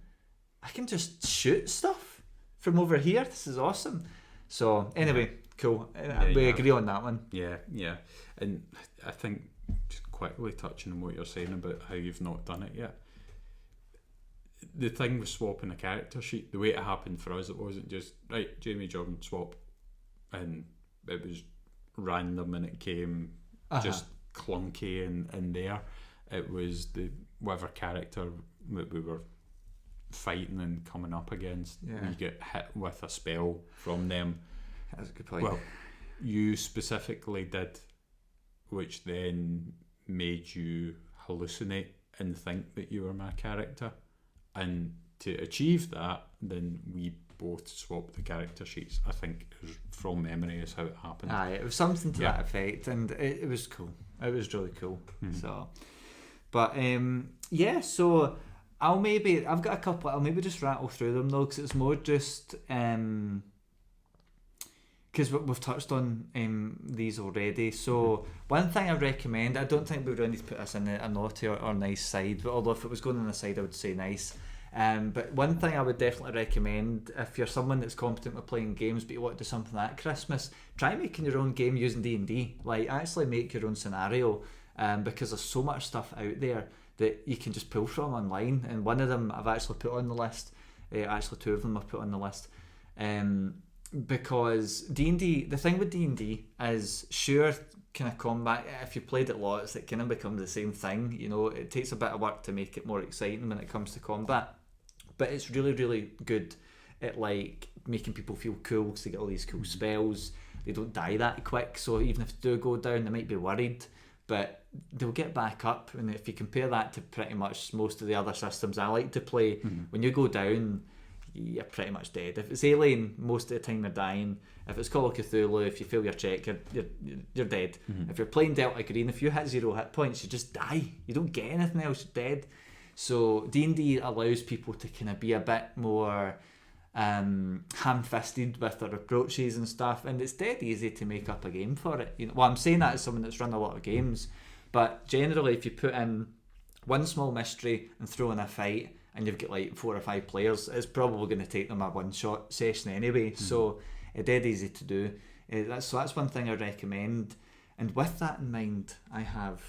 I can just shoot stuff from over here, this is awesome. So anyway, cool. We agree on that one. Yeah And I think, just quickly touching on what you're saying about how you've not done it yet, the thing with swapping a character sheet, the way it happened for us, it wasn't just right, Jamie Jordan swap, and it was random and it came just clunky and there. It was the whatever character that we were fighting and coming up against, you get hit with a spell from them. That's a good point. Well, you specifically did, which then made you hallucinate and think that you were my character. And to achieve that, then we both swapped the character sheets. I think it was from memory is how it happened. It was something to that effect, and it was cool. It was really cool. So, but so I've got a couple. I'll maybe just rattle through them though, because it's more just because we've touched on these already. So one thing I recommend, I don't think we really need to put this in a naughty or nice side, but although if it was going on the side I would say nice. But one thing I would definitely recommend, if you're someone that's competent with playing games but you want to do something at Christmas, try making your own game using D&D. Like actually make your own scenario, because there's so much stuff out there that you can just pull from online, and one of them I've actually put on the list, actually 2 of them I've put on the list, because D&D, the thing with D&D is, sure, kind of combat, if you played it lots, it kind of becomes the same thing, it takes a bit of work to make it more exciting when it comes to combat, but it's really, really good at like making people feel cool because they get all these cool spells, they don't die that quick, so even if they do go down, they might be worried, but they'll get back up. And if you compare that to pretty much most of the other systems I like to play, when you go down, you're pretty much dead. If it's Alien, most of the time you're dying. If it's Call of Cthulhu, if you fail your check, you're dead. If you're playing Delta Green, if you hit 0 hit points, you just die. You don't get anything else, you're dead. So D&D allows people to kind of be a bit more ham-fisted with their approaches and stuff, and it's dead easy to make up a game for it. Well, I'm saying that as someone that's run a lot of games, but generally if you put in one small mystery and throw in a fight and you've got like 4 or 5 players, it's probably going to take them a one-shot session anyway, so it's dead easy to do. So that's one thing I recommend. And with that in mind, I have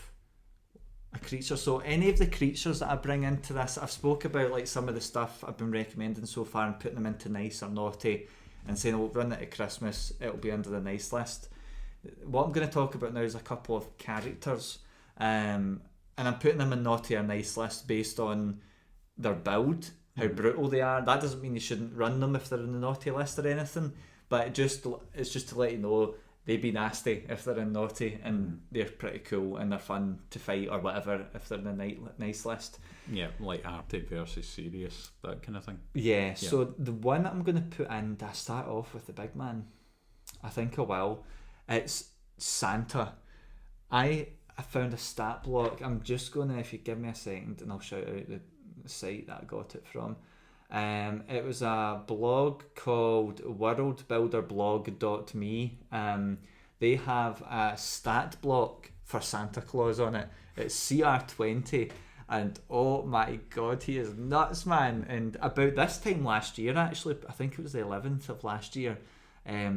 a creature. So any of the creatures that I bring into this, I've spoke about like some of the stuff I've been recommending so far and putting them into nice or naughty and saying we'll run it at Christmas, it'll be under the nice list. What I'm going to talk about now is a couple of characters, and I'm putting them in naughty or nice list based on their build, how brutal they are. That doesn't mean you shouldn't run them if they're in the naughty list or anything, but it's just to let you know they'd be nasty if they're in naughty, and they're pretty cool and they're fun to fight or whatever if they're in the nice list. Yeah, like Arctic versus serious, that kind of thing. Yeah, so the one I'm going to put in to start off with, the big man, I think I will. It's Santa. I found a stat block. I'm just going to, if you give me a second, and I'll shout out the site that I got it from. It was a blog called worldbuilderblog.me. They have a stat block for Santa Claus on it. It's CR20, and oh my god, he is nuts, man. And about this time last year, actually, I think it was the 11th of last year, I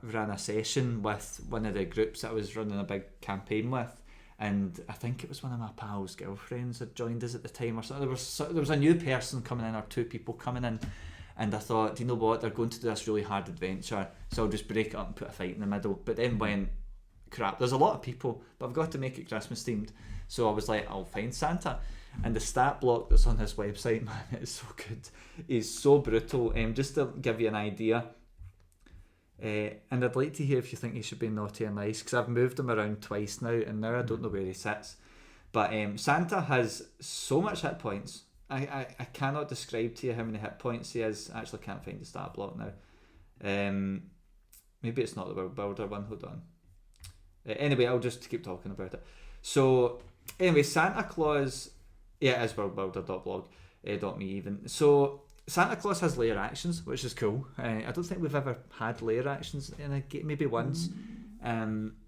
ran a session with one of the groups that I was running a big campaign with, and I think it was one of my pals' girlfriends had joined us at the time or something. There was a new person coming in, or 2 people coming in, and I thought, do you know what, they're going to do this really hard adventure, so I'll just break it up and put a fight in the middle. But then went, crap, there's a lot of people, but I've got to make it Christmas themed, so I was like, I'll find Santa. And the stat block that's on his website, man, it's so good, he's so brutal. Just to give you an idea, and I'd like to hear if you think he should be naughty or nice, because I've moved him around twice now, and now I don't know where he sits. But Santa has so much hit points, I cannot describe to you how many hit points he is. I actually can't find the stat block now. Maybe it's not the World Builder one. Hold on. Anyway, I'll just keep talking about it. So anyway, Santa Claus, yeah, it is worldbuilder.blog.me even. So Santa Claus has layer actions, which is cool. I don't think we've ever had layer actions in a game, maybe once.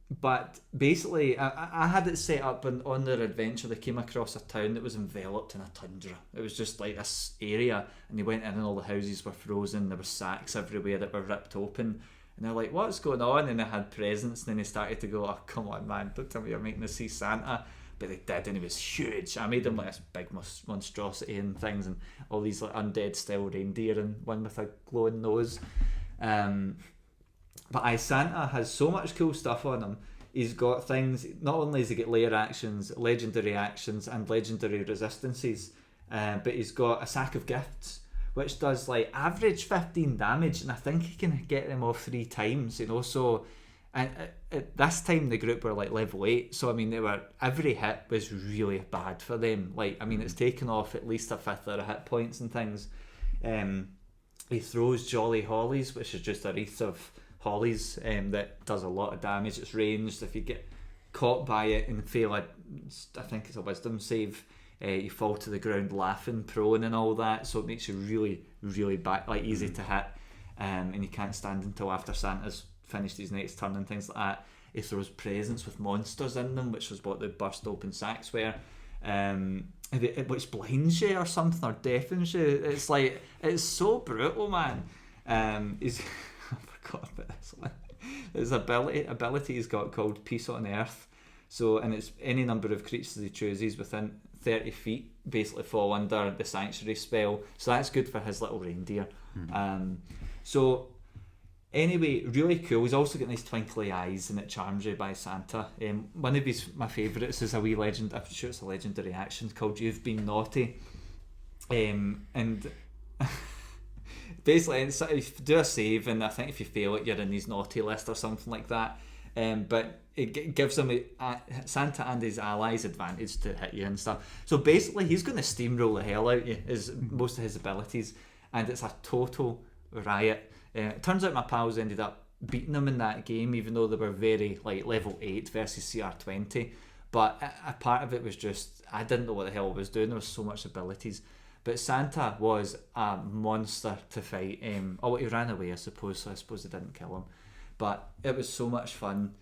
But basically, I had it set up on their adventure. They came across a town that was enveloped in a tundra. It was just like this area, and they went in and all the houses were frozen. There were sacks everywhere that were ripped open. And they're like, what's going on? And they had presents, and then they started to go, oh, come on, man, don't tell me you're making us see Santa. But they did, and he was huge. I made him like this big monstrosity and things, and all these like undead style reindeer and one with a glowing nose. But Santa has so much cool stuff on him. He's got things, not only does he get layer actions, legendary actions, and legendary resistances, but he's got a sack of gifts, which does like average 15 damage, and I think he can get them off 3 times, so and at this time the group were like level 8, so I mean every hit was really bad for them. Like, I mean, it's taken off at least a fifth of their hit points and things. He throws Jolly Hollies, which is just a wreath of hollies that does a lot of damage. It's ranged. If you get caught by it and fail I think it's a wisdom save, you fall to the ground laughing, prone and all that, so it makes you really, really easy to hit, and you can't stand until after Santa's finished his next turn and things like that. He throws presents with monsters in them, which was what the burst open sacks were, which blinds you or something, or deafens you. It's like, it's so brutal, man. He's I forgot about this one. His ability he's got called Peace on Earth. So, and it's any number of creatures he chooses within 30 feet basically fall under the Sanctuary spell. So that's good for his little reindeer. So anyway, really cool. He's also got nice twinkly eyes, and it charms you by Santa. One of my favourites is a wee legend. I'm sure it's a legendary action called You've Been Naughty. And basically, if you do a save, and I think if you fail it, you're in his naughty list or something like that. But it gives him Santa and his allies advantage to hit you and stuff. So basically, he's going to steamroll the hell out of you, is most of his abilities, and it's a total riot. It turns out my pals ended up beating him in that game, even though they were very like level 8 versus CR20. But a part of it was just, I didn't know what the hell I was doing. There was so much abilities. But Santa was a monster to fight. He ran away, I suppose, so I suppose they didn't kill him. But it was so much fun.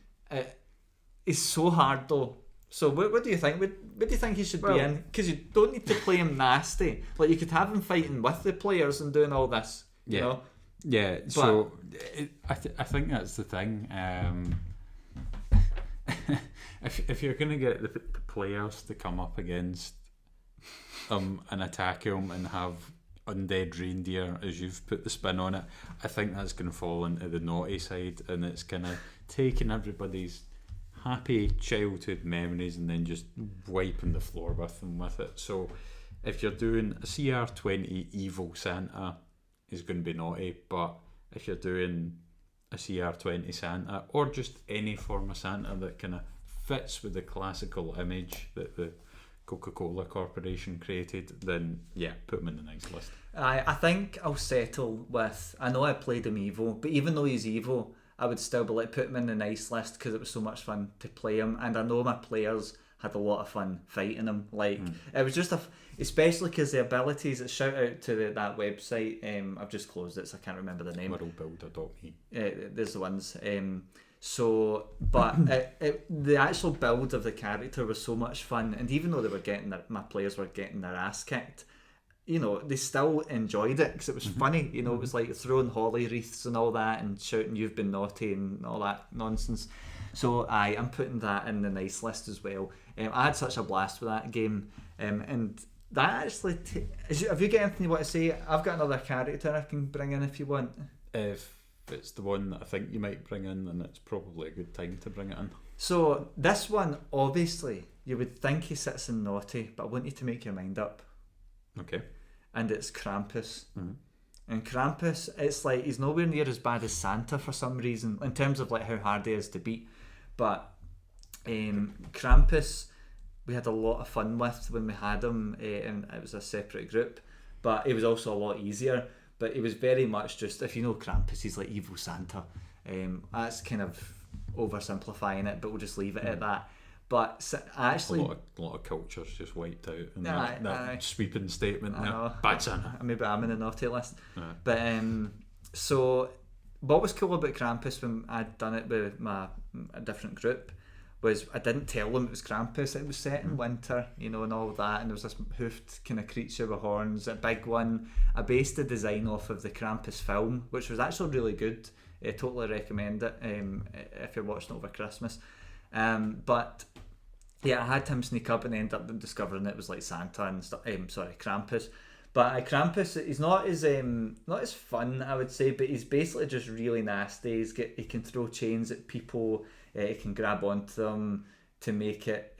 It's so hard though. So what do you think? What do you think he should be in? Because you don't need to play him nasty. Like, you could have him fighting with the players and doing all this. You know? Yeah. But, so I think that's the thing. If you're going to get the players to come up against and attack him and have undead reindeer, as you've put the spin on it, I think that's going to fall into the naughty side, and it's kind of taking everybody's happy childhood memories and then just wiping the floor with them with it. So if you're doing a CR20 evil Santa, is going to be naughty, but if you're doing a CR20 Santa, or just any form of Santa that kind of fits with the classical image that the Coca-Cola Corporation created, then yeah, put him in the nice list. I think I'll settle with, I know I played him evil, but even though he's evil, I would still be like, put him in the nice list, because it was so much fun to play him, and I know my players had a lot of fun fighting him. Like, it was just especially because the abilities, shout out to that website, I've just closed it so I can't remember the name. Worldbuilder.me. There's the ones. The actual build of the character was so much fun, and even though they were my players were getting their ass kicked, they still enjoyed it because it was funny. It was like throwing holly wreaths and all that, and shouting "You've been naughty" and all that nonsense. So I'm putting that in the nice list as well. I had such a blast with that game, and that actually. Have you got anything you want to say? I've got another character I can bring in if you want. If it's the one that I think you might bring in, then it's probably a good time to bring it in. So this one, obviously, you would think he sits in naughty, but I want you to make your mind up. Okay. And it's Krampus. And Krampus, it's like, he's nowhere near as bad as Santa for some reason, in terms of like how hard he is to beat. But Krampus we had a lot of fun with when we had him, and it was a separate group, but it was also a lot easier. But it was very much just, if you know Krampus, he's like evil Santa. That's kind of oversimplifying it, but we'll just leave it at that. But actually, a lot of cultures just wiped out in that sweeping statement. Bad Santa. Maybe I'm in the naughty list. Right. But so what was cool about Krampus when I'd done it with a different group was I didn't tell them it was Krampus. It was set in winter, and all that, and there was this hoofed kind of creature with horns, a big one. I based the design off of the Krampus film, which was actually really good. I totally recommend it if you're watching it over Christmas. But yeah, I had him sneak up and end up discovering it was like Santa and stuff. Krampus. But Krampus, he's not as fun, I would say, but he's basically just really nasty. He can throw chains at people. He can grab onto them to make it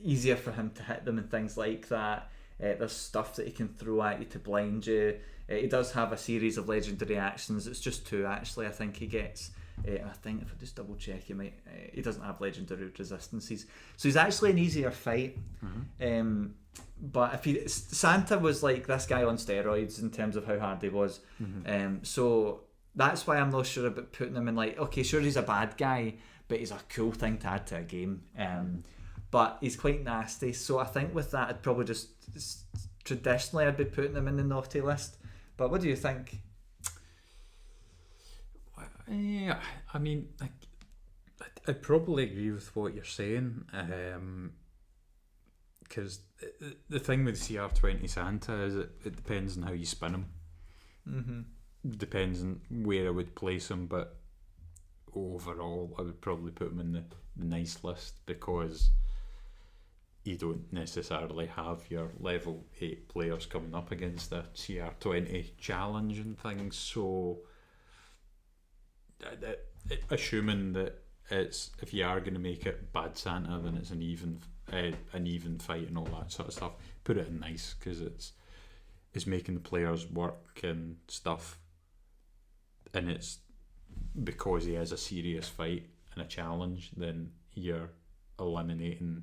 easier for him to hit them and things like that. There's stuff that he can throw at you to blind you. He does have a series of legendary actions. It's just 2 actually. I think he gets. I think if I just double check, he doesn't have legendary resistances, so he's actually an easier fight. Mm-hmm. But if Santa was like this guy on steroids in terms of how hard he was. Mm-hmm. So that's why I'm not sure about putting him in like, okay, sure, he's a bad guy, but he's a cool thing to add to a game. But he's quite nasty, so I think with that I'd probably just traditionally I'd be putting him in the naughty list. But what do you think? Yeah, I mean, I'd probably agree with what you're saying, because the thing with CR20 Santa is it depends on how you spin him. Mm-hmm. Depends on where I would place him, but overall I would probably put him in the nice list, because you don't necessarily have your level 8 players coming up against a CR20 challenge and things, so assuming that it's, if you are going to make it Bad Santa, then it's an even fight and all that sort of stuff. Put it in nice, because it's making the players work and stuff, and it's because he has a serious fight and a challenge, then you're eliminating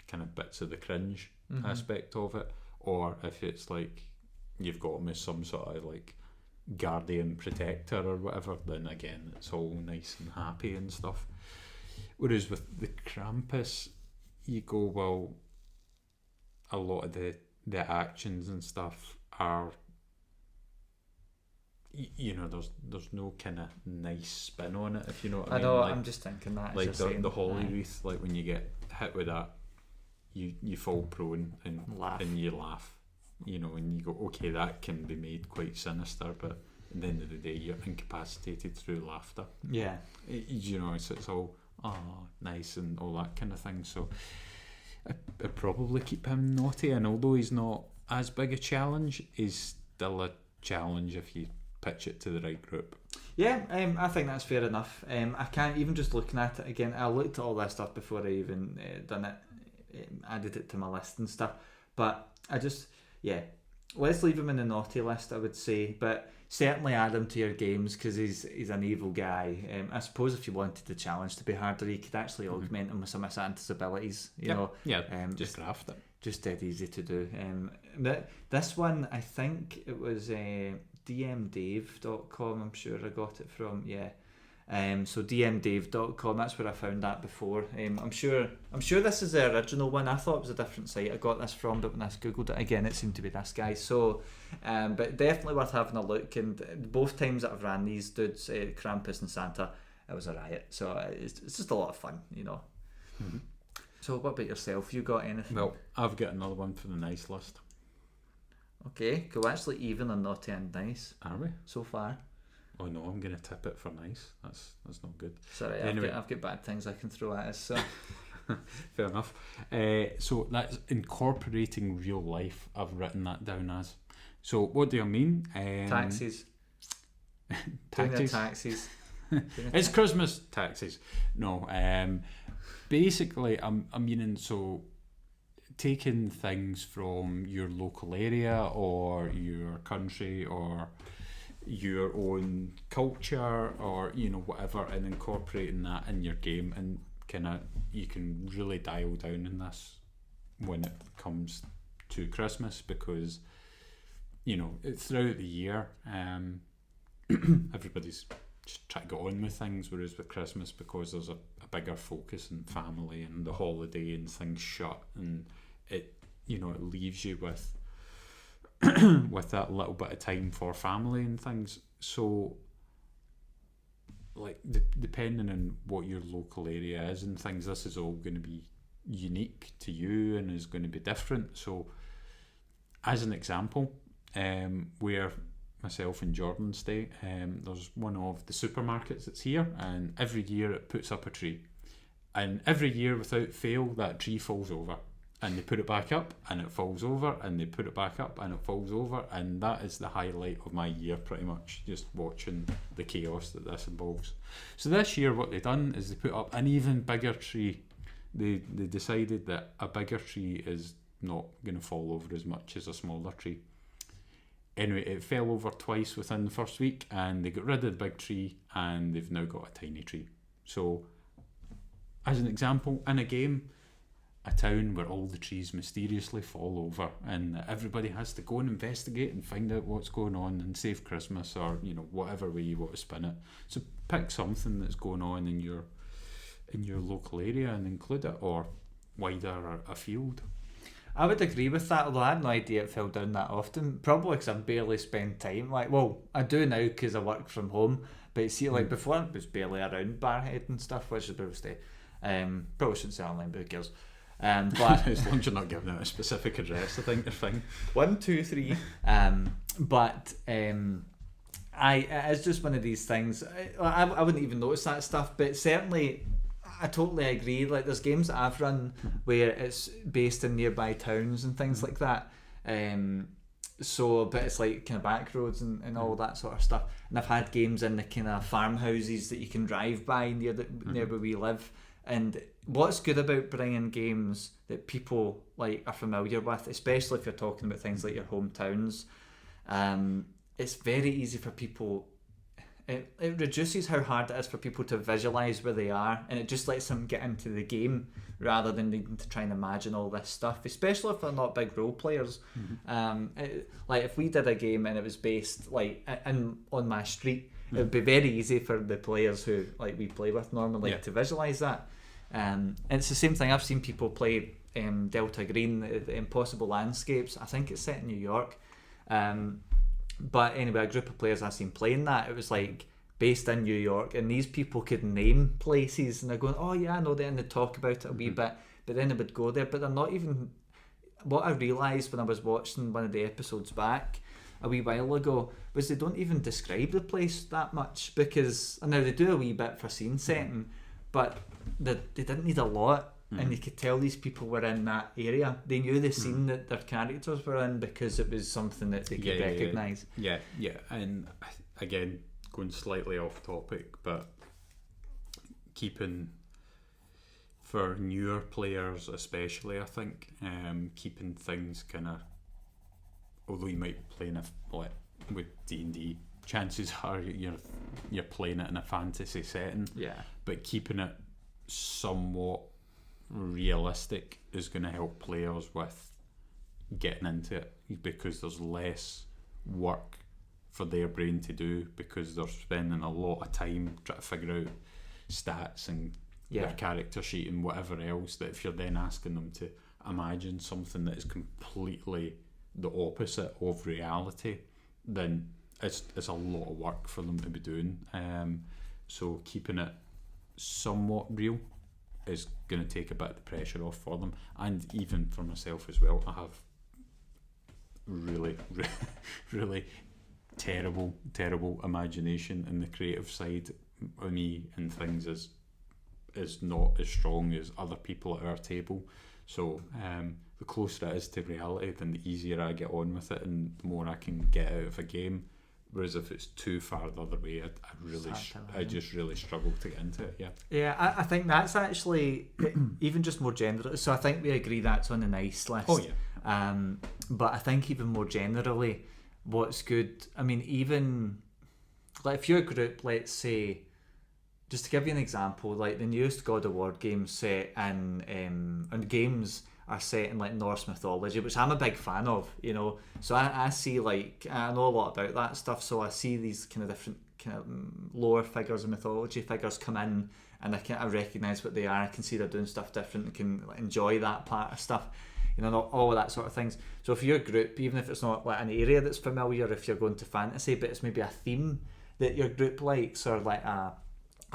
kind of bits of the cringe aspect of it. Or if it's like you've got him as some sort of like guardian protector or whatever, then again it's all nice and happy and stuff. Whereas with the Krampus, you go, well, a lot of the actions and stuff are, there's no kind of nice spin on it, if you know what I mean. I know, like, I'm just thinking that like the holy wreath, like when you get hit with that, you fall prone and laugh. And you laugh, and you go, okay, that can be made quite sinister, but at the end of the day you're incapacitated through laughter. Yeah. It's all nice and all that kind of thing. So I'd probably keep him naughty, and although he's not as big a challenge, he's still a challenge if you pitch it to the right group. Yeah, I think that's fair enough. I can't, even just looking at it again, I looked at all this stuff before I even done it, added it to my list and stuff, but let's leave him in the naughty list, I would say, but certainly add him to your games, because he's an evil guy. I suppose if you wanted the challenge to be harder, you could actually augment him with some of Santa's abilities, just craft it. Just dead easy to do. But this one, I think it was dmdave.com, I'm sure I got it from, so dmdave.com, that's where I found that before. I'm sure this is the original one. I thought it was a different site I got this from, but when I googled it again, it seemed to be this guy. So but definitely worth having a look, and both times that I've ran these dudes, Krampus and Santa, it was a riot. So it's just a lot of fun, Mm-hmm. So what about yourself? You got anything? Well, I've got another one for the nice list. Okay, go actually even on naughty and nice. Are we? So far. Oh no, I'm going to tip it for nice. That's not good. Sorry, anyway. I've got bad things I can throw at us. So. Fair enough. So that's incorporating real life. I've written that down as. So what do I mean? Taxis. Taxis. It's Christmas. Taxis. No. Basically, I'm meaning, so taking things from your local area or your country or your own culture or whatever, and incorporating that in your game and you can really dial down in this when it comes to Christmas, because throughout the year everybody's just trying to get on with things, whereas with Christmas, because there's a bigger focus on family and the holiday and things shut, and it leaves you with with that little bit of time for family and things. So like depending on what your local area is and things, this is all going to be unique to you and is going to be different. So as an example, where myself and Jordan stay, there's one of the supermarkets that's here, and every year it puts up a tree, and every year without fail that tree falls over, and they put it back up and it falls over, and they put it back up and it falls over, and that is the highlight of my year pretty much, just watching the chaos that this involves. So this year what they've done is they put up an even bigger tree. They decided that a bigger tree is not going to fall over as much as a smaller tree. Anyway, it fell over twice within the first week, and they got rid of the big tree, and they've now got a tiny tree. So as an example, in a game, a town where all the trees mysteriously fall over, and everybody has to go and investigate and find out what's going on and save Christmas, or whatever way you want to spin it. So pick something that's going on in your local area and include it, or wider afield. I would agree with that, although I had no idea it fell down that often. Probably because I barely spend time. I do now because I work from home. But see, before I was barely around Barhead and stuff, which is Bruce Day. Probably shouldn't say online, but who cares? But as long as you're not giving out a specific address, I think you're fine. 1, 2, 3. It's just one of these things. I wouldn't even notice that stuff, but certainly I totally agree. Like, there's games that I've run where it's based in nearby towns and things like that. But it's like kind of back roads and all that sort of stuff. And I've had games in the kind of farmhouses that you can drive by near where we live. And what's good about bringing games that people are familiar with, especially if you're talking about things like your hometowns, it's very easy for people. It reduces how hard it is for people to visualise where they are, and it just lets them get into the game rather than needing to try and imagine all this stuff, especially if they're not big role players. If we did a game and it was based on my street, it would be very easy for the players who we play with normally to visualise that. And it's the same thing. I've seen people play Delta Green, the Impossible Landscapes. I think it's set in New York. But anyway, a group of players I've seen playing that, it was based in New York, and these people could name places, and they're going, oh yeah, I know that, and they talk about it a wee bit, but then they would go there, but they're not even. What I realised when I was watching one of the episodes back a wee while ago was they don't even describe the place that much, because now they do a wee bit for scene setting, but they didn't need a lot. And you could tell these people were in that area. They knew the scene that their characters were in because it was something that they could recognise. Yeah. And again, going slightly off topic, but keeping, for newer players especially, I think, keeping things kind of, although you might be playing with D&D, chances are you're playing it in a fantasy setting. Yeah. But keeping it somewhat realistic is going to help players with getting into it, because there's less work for their brain to do, because they're spending a lot of time trying to figure out stats and their character sheet and whatever else, that if you're then asking them to imagine something that is completely the opposite of reality, then it's a lot of work for them to be doing. So keeping it somewhat real is going to take a bit of the pressure off for them, and even for myself as well. I have really really terrible imagination, and the creative side of me and things is not as strong as other people at our table. So the closer it is to reality, then the easier I get on with it, and the more I can get out of a game. Whereas if it's too far the other way, I just really struggle to get into it. I think that's actually even just more general. So I think we agree that's on the nice list. Oh yeah. But I think even more generally, what's good, I mean, even if your group, let's say, just to give you an example, like the newest God of War game set in and games are set in like Norse mythology, which I'm a big fan of, you know. So I see, like, I know a lot about that stuff, so I see these kind of different kind of lore figures and mythology figures come in, and I recognise what they are. I can see they're doing stuff different and can enjoy that part of stuff, you know, all of that sort of things. So if your group, even if it's not like an area that's familiar, if you're going to fantasy, but it's maybe a theme that your group likes, or like a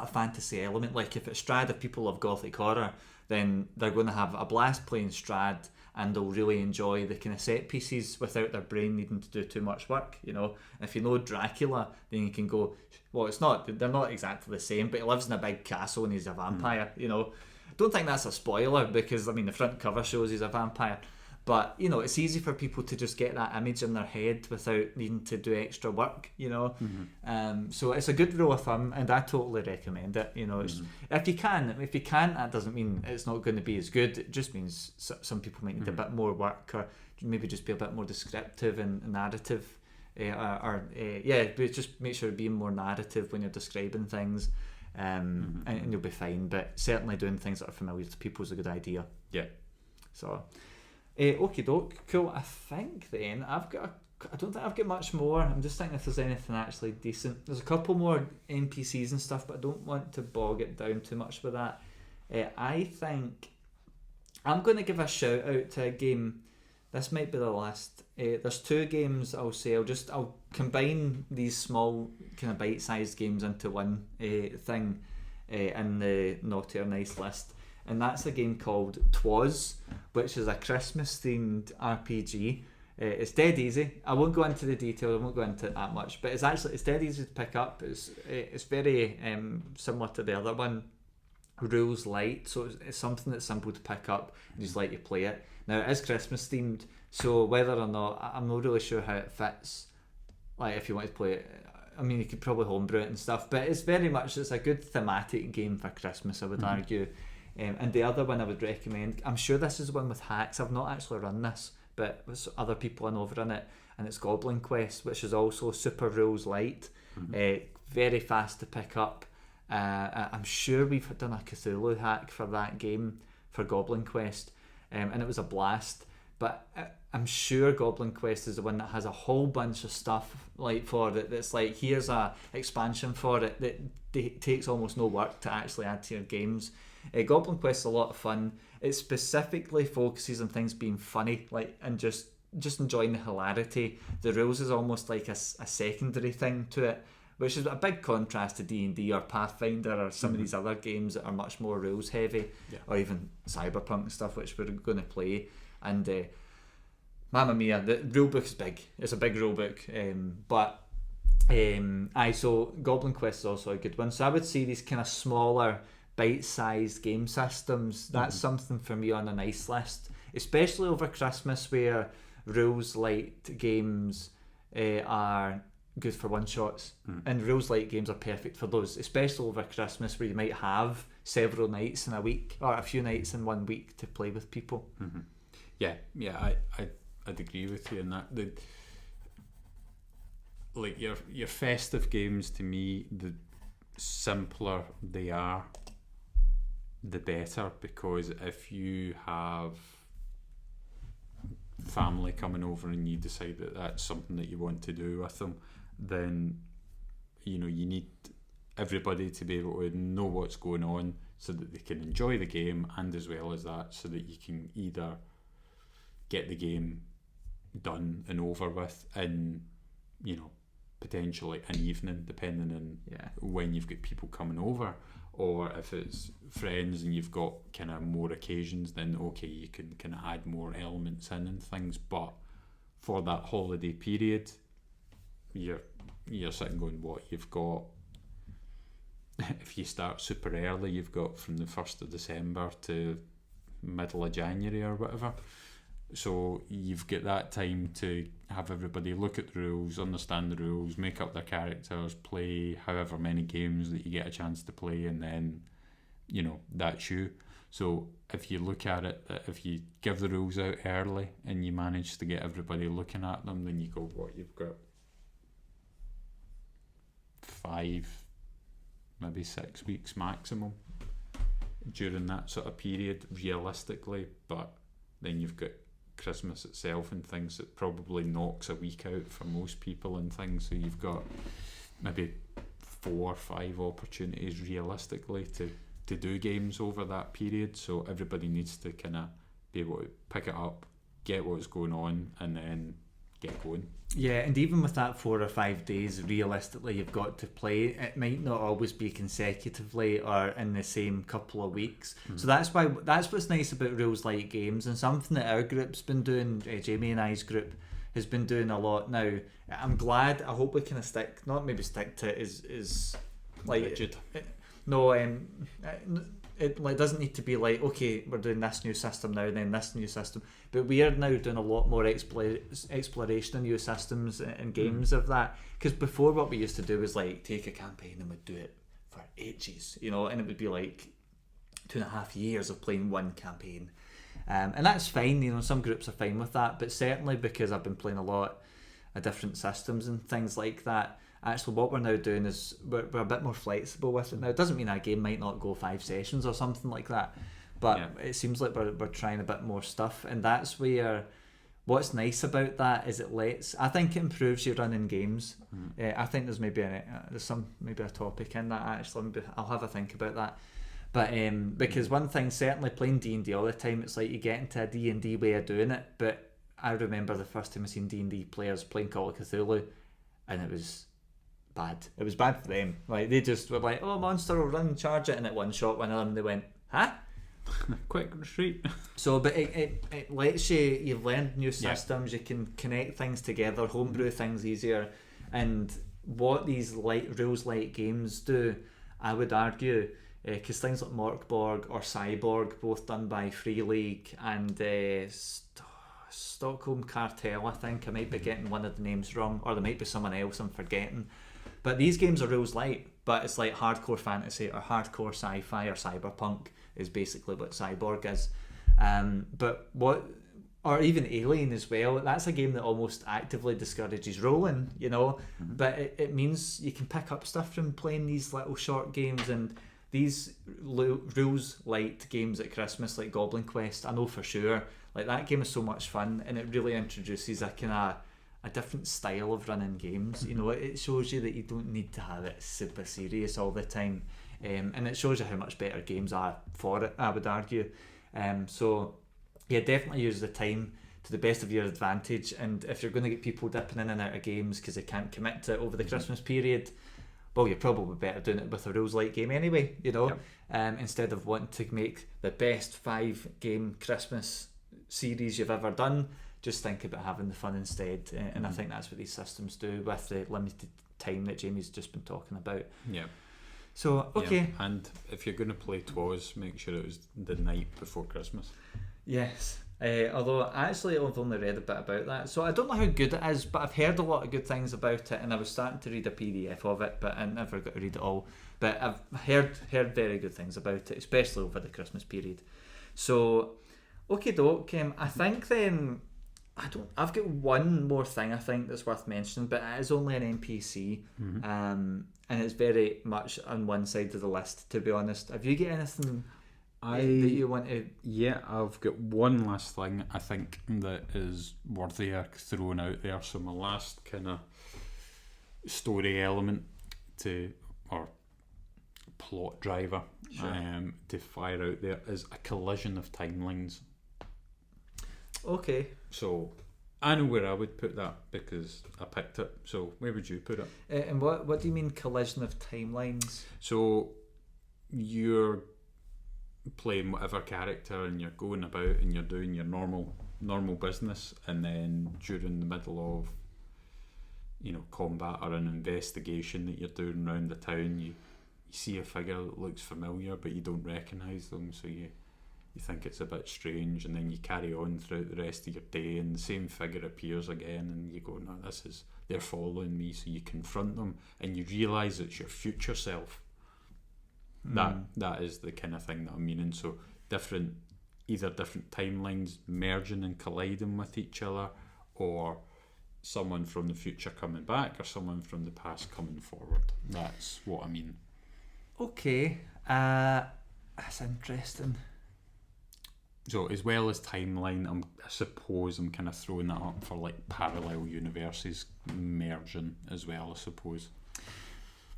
fantasy element, like if it's Strad, if people love gothic horror, then they're going to have a blast playing Strad, and they'll really enjoy the kind of set pieces without their brain needing to do too much work, you know. If you know Dracula, then you can go, well, they're not exactly the same, but he lives in a big castle and he's a vampire, you know. I don't think that's a spoiler, because I mean the front cover shows he's a vampire, but you know, it's easy for people to just get that image in their head without needing to do extra work, you know. So it's a good rule of thumb, and I totally recommend it, you know. It's, if you can't, that doesn't mean it's not going to be as good. It just means some people might need a bit more work, or maybe just be a bit more descriptive and narrative, but just make sure you're being more narrative when you're describing things, and you'll be fine. But certainly doing things that are familiar to people is a good idea. Yeah. So okie doke, cool. I think then I don't think I've got much more. I'm just thinking if there's anything actually decent. There's a couple more NPCs and stuff, but I don't want to bog it down too much with that. I think I'm going to give a shout out to a game. This might be the last. There's two games I'll say. I'll combine these small kind of bite-sized games into one thing in the naughty or nice list. And that's a game called Twas, which is a Christmas-themed RPG. It's dead easy. I won't go into the detail. I won't go into it that much. But it's dead easy to pick up. It's very similar to the other one, rules light. So it's something that's simple to pick up and just let you play it. Now it is Christmas-themed, so whether or not, I'm not really sure how it fits. Like if you want to play it, I mean, you could probably homebrew it and stuff. But it's a good thematic game for Christmas, I would argue. And the other one I would recommend, I'm sure this is one with hacks, I've not actually run this, but there's other people I know have run it, and it's Goblin Quest, which is also super rules light, very fast to pick up. I'm sure we've done a Cthulhu hack for that game, for Goblin Quest, and it was a blast. But I'm sure Goblin Quest is the one that has a whole bunch of stuff like for it that's like, here's a expansion for it that takes almost no work to actually add to your games. Goblin Quest is a lot of fun. It specifically focuses on things being funny, like, and just enjoying the hilarity. The rules is almost like a secondary thing to it, which is a big contrast to D&D or Pathfinder or some of these other games that are much more rules heavy, or even Cyberpunk and stuff, which we're going to play. And Mamma Mia, the rulebook is big. It's a big rulebook, so Goblin Quest is also a good one. So I would say these kind of smaller, bite-sized game systems, that's something for me on a nice list, especially over Christmas, where rules light games are good for one-shots, and rules light games are perfect for those, especially over Christmas, where you might have several nights in a week, or a few nights in 1 week to play with people. I'd agree with you in that. Like your festive games, to me, the simpler they are, the better, because if you have family coming over and you decide that that's something that you want to do with them, then you need everybody to be able to know what's going on so that they can enjoy the game, and as well as that, so that you can either get the game done and over with in potentially an evening, depending on when you've got people coming over, or if it's friends and you've got kind of more occasions, then okay, you can kind of add more elements in and things. But for that holiday period, you're sitting going, what you've got, if you start super early, you've got from the 1st of December to middle of January or whatever. So you've got that time to have everybody look at the rules, understand the rules, make up their characters, play however many games that you get a chance to play, and then, that's you. So if you look at it, if you give the rules out early and you manage to get everybody looking at them, then you go, what, you've got 5 maybe 6 weeks maximum during that sort of period, realistically. But then you've got Christmas itself and things that probably knocks a week out for most people and things, so you've got maybe 4 or 5 opportunities realistically to do games over that period. So everybody needs to kind of be able to pick it up, get what's going on, and then get going. Yeah, and even with that 4 or 5 days, realistically you've got to play. It might not always be consecutively or in the same couple of weeks. So that's what's nice about rules like games, and something that our group's been doing, Jamie and I's group has been doing a lot now. I'm glad. I hope we kind of stick to it is like rigid. It like doesn't need to be like, okay, we're doing this new system now, then this new system. But we are now doing a lot more exploration of new systems and games of that. Because before, what we used to do was like take a campaign and we'd do it for ages, and it would be like 2.5 years of playing one campaign. And that's fine, some groups are fine with that. But certainly because I've been playing a lot of different systems and things like that, actually what we're now doing is we're a bit more flexible with it now. It doesn't mean a game might not go 5 sessions or something like that, but it seems like we're trying a bit more stuff. And that's where what's nice about that is I think it improves your running games. I think there's maybe a topic in that, actually. I'll have a think about that. But because one thing, certainly playing D&D all the time, it's like you get into a D&D way of doing it. But I remember the first time I seen D&D players playing Call of Cthulhu, and it was bad. It was bad for them. Like, they just were like, oh, monster will run, charge it, and at one shot one of them, they went, huh? Quick retreat. So, but it lets you've learned new systems, you can connect things together, homebrew things easier. And what these rules light games do, I would argue, because things like Morkborg or Cyborg, both done by Free League, and Stockholm Cartel, I think I might be getting one of the names wrong, or there might be someone else I'm forgetting. But these games are rules light, but it's like hardcore fantasy or hardcore sci-fi or cyberpunk is basically what Cyborg is. Or even Alien as well. That's a game that almost actively discourages rolling, but it means you can pick up stuff from playing these little short games. And these rules light games at Christmas, like Goblin Quest, I know for sure, like that game is so much fun, and it really introduces a kind of a different style of running games. It shows you that you don't need to have it super serious all the time, and it shows you how much better games are for it, I would argue. So yeah, definitely use the time to the best of your advantage. And if you're going to get people dipping in and out of games because they can't commit to it over the Christmas period, well, you're probably better doing it with a rules light game anyway, instead of wanting to make the best 5-game Christmas series you've ever done. Just think about having the fun instead. And I think that's what these systems do with the limited time that Jamie's just been talking about. Yeah. So, okay. Yeah. And if you're going to play TWAS, make sure it was the night before Christmas. Yes. Although actually I've only read a bit about that, so I don't know how good it is, but I've heard a lot of good things about it, and I was starting to read a PDF of it, but I never got to read it all. But I've heard very good things about it, especially over the Christmas period. So, okay, doke. I think then I've got one more thing I think that's worth mentioning, but it is only an NPC, and it's very much on one side of the list, to be honest. Have you got anything that you want to? Yeah, I've got one last thing I think that is worthy of throwing out there. So my last kind of story element or plot driver to fire out there is a collision of timelines. Okay. So I know where I would put that because I picked it. So where would you put it? And what do you mean collision of timelines? So you're playing whatever character and you're going about and you're doing your normal business, and then during the middle of combat or an investigation that you're doing around the town, you see a figure that looks familiar but you don't recognise them, so you think it's a bit strange, and then you carry on throughout the rest of your day and the same figure appears again and you go, no, they're following me, so you confront them and you realise it's your future self. That is the kind of thing that I'm meaning. So either different timelines merging and colliding with each other, or someone from the future coming back, or someone from the past coming forward. That's what I mean. Okay, that's interesting. So as well as timeline, I suppose I'm kind of throwing that up for like parallel universes merging as well, I suppose.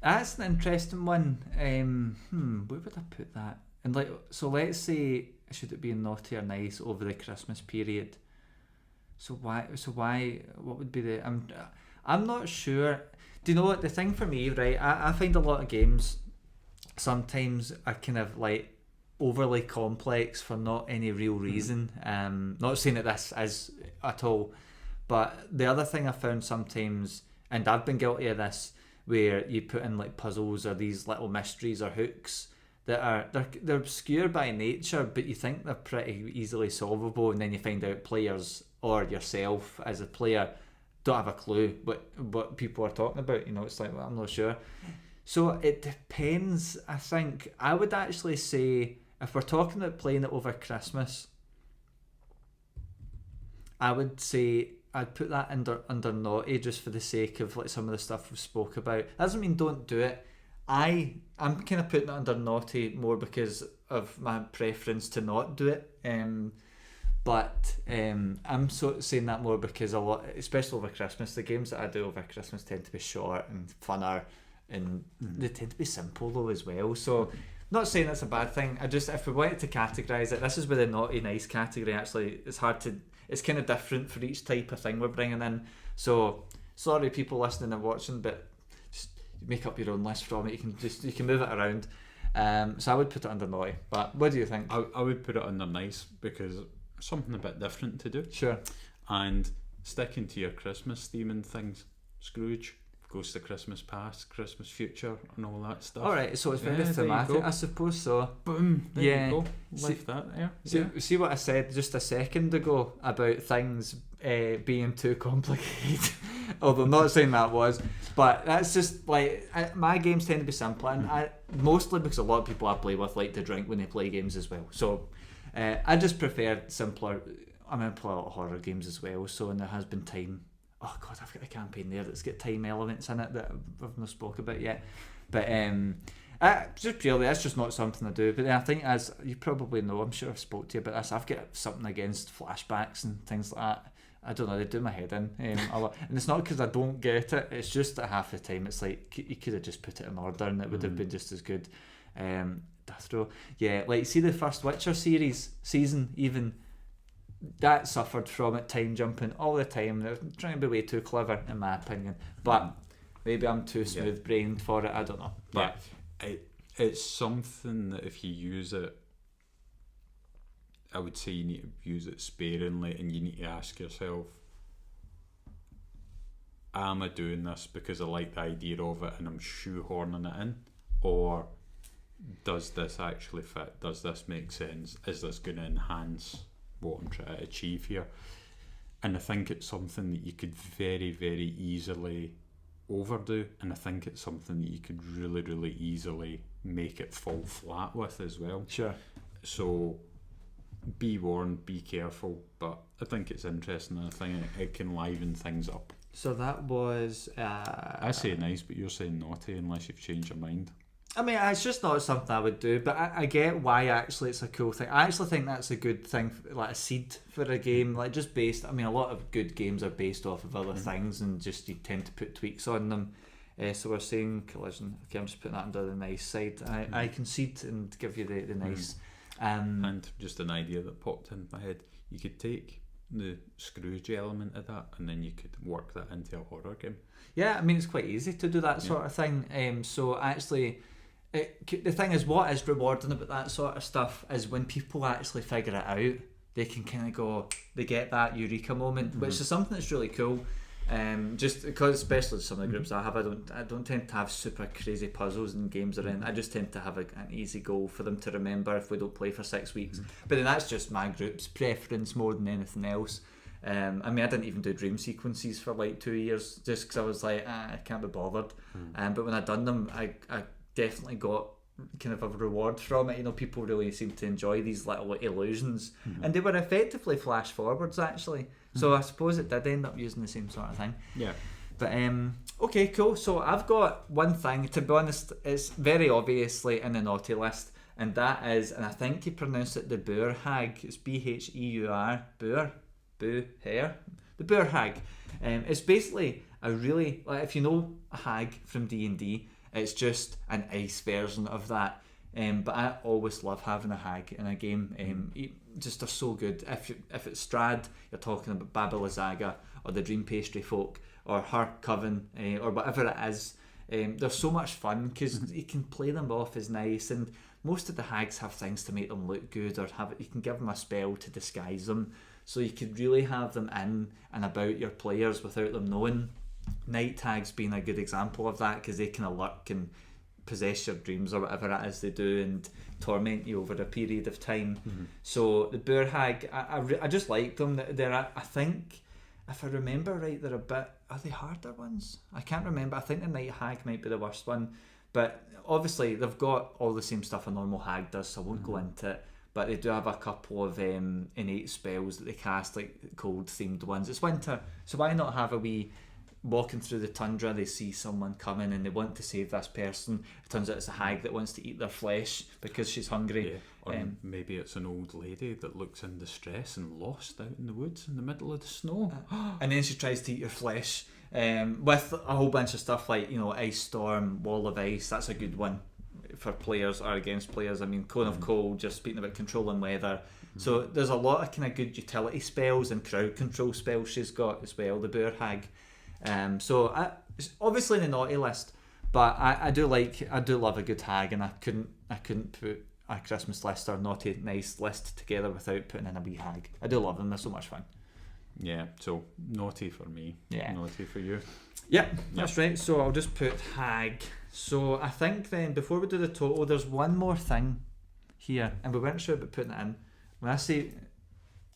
That's an interesting one. Where would I put that? And like, so let's say, should it be naughty or nice over the Christmas period? So why? What would be the? I'm not sure. Do you know what the thing for me? Right, I find a lot of games sometimes are kind of like overly complex for not any real reason. Not saying that this is at all, but the other thing I found sometimes, and I've been guilty of this, where you put in like puzzles or these little mysteries or hooks that are they're obscure by nature, but you think they're pretty easily solvable, and then you find out players or yourself as a player don't have a clue what people are talking about. You know, it's like, well, I'm not sure. So it depends. I think I would actually say, if we're talking about playing it over Christmas, I would say I'd put that under naughty, just for the sake of like some of the stuff we spoke about. That doesn't mean don't do it. I'm kind of putting it under naughty more because of my preference to not do it. But I'm sort of saying that more because a lot, especially over Christmas, the games that I do over Christmas tend to be short and funner, and they tend to be simple though as well. So not saying that's a bad thing. If we wanted to categorise it, this is where the naughty nice category actually, it's kind of different for each type of thing we're bringing in. So sorry people listening and watching, but just make up your own list from it. You can move it around. So I would put it under naughty. But what do you think? I would put it under nice because something a bit different to do. Sure. And sticking to your Christmas theme and things, Scrooge, Ghost of Christmas Past, Christmas Future, and all that stuff. Alright, so it's very thematic, I suppose so. Boom, there you go. Leave that there. See what I said just a second ago about things being too complicated? Although I'm not saying that was, but that's just like, my games tend to be simple, and mostly because a lot of people I play with like to drink when they play games as well. So I just prefer simpler. I mean, I play a lot of horror games as well, so, and there has been time. Oh god, I've got a campaign there that's got time elements in it that I've not spoke about yet. But just purely, that's just not something I do. But I think, as you probably know, I'm sure I've spoke to you about this, I've got something against flashbacks and things like that. I don't know, they do my head in a lot. And it's not because I don't get it, it's just that half the time it's like, you could have just put it in order and it would have been just as good. Death Row. Yeah, like, see the first Witcher season even, that suffered from it, time jumping all the time. They're trying to be way too clever, in my opinion. But maybe I'm too smooth brained for it. I don't know. But it's something that if you use it, I would say you need to use it sparingly, and you need to ask yourself, am I doing this because I like the idea of it and I'm shoehorning it in, or does this actually fit? Does this make sense? Is this going to enhance what I'm trying to achieve here? And I think it's something that you could very, very easily overdo, and I think it's something that you could really, really easily make it fall flat with as well. Sure. So be warned, be careful, but I think it's interesting, and I think it can liven things up. So that was I say nice, but you're saying naughty unless you've changed your mind. I mean, it's just not something I would do, but I get why actually it's a cool thing. I actually think that's a good thing, like a seed for a game, like just based, I mean, a lot of good games are based off of other things, and just you tend to put tweaks on them. So we're saying collision. Okay, I'm just putting that under the nice side. I concede and give you the nice. And just an idea that popped in my head, you could take the Scrooge element of that, and then you could work that into a horror game. Yeah, I mean, it's quite easy to do that sort of thing. So actually, the thing is, what is rewarding about that sort of stuff is when people actually figure it out, they can kind of go, they get that eureka moment, which is something that's really cool. Just because, especially some of the groups I have, I don't tend to have super crazy puzzles and games around. I just tend to have an easy goal for them to remember if we don't play for 6 weeks. But then that's just my group's preference more than anything else. I mean, I didn't even do dream sequences for like 2 years just because I was like, I can't be bothered. But when I done them, I definitely got kind of a reward from it. You know, people really seem to enjoy these little illusions, and they were effectively flash forwards actually. So I suppose it did end up using the same sort of thing. Yeah. But okay, cool. So I've got one thing. To be honest, it's very obviously in the naughty list, and that is, and I think you pronounce it the Boer Hag. It's Bheur, Boer, Hair, the Boer Hag. It's basically a really, like, if you know a hag from D&D, it's just an ice version of that. But I always love having a hag in a game. Just are so good. If it's Strad, you're talking about Baba Lysaga or the Dream Pastry Folk or her coven or whatever it is. They're so much fun because you can play them off as nice, and most of the hags have things to make them look good, or you can give them a spell to disguise them, so you could really have them in and about your players without them knowing. Night hags being a good example of that, because they can lurk and possess your dreams or whatever it is they do and torment you over a period of time. So the Boer Hag, I just like them. I think, if I remember right, they're a bit, are they harder ones? I can't remember. I think the Night Hag might be the worst one, but obviously they've got all the same stuff a normal hag does, so I won't go into it. But they do have a couple of innate spells that they cast, like cold themed ones. It's winter, so why not have a wee walking through the tundra, they see someone coming and they want to save this person. It turns out it's a hag that wants to eat their flesh because she's hungry. Or maybe it's an old lady that looks in distress and lost out in the woods in the middle of the snow. And then she tries to eat your flesh with a whole bunch of stuff like, Ice Storm, Wall of Ice. That's a good one for players or against players. I mean, Cone of Cold, just speaking about controlling weather. So there's a lot of kind of good utility spells and crowd control spells she's got as well, the Boer Hag. So it's obviously in the naughty list, but I do love a good hag, and I couldn't put a Christmas list or naughty nice list together without putting in a wee hag. I do love them; they're so much fun. Yeah, so naughty for me. Yeah, naughty for you. Yep, that's right. So I'll just put hag. So I think then before we do the total, there's one more thing here, and we weren't sure about putting it in. When I say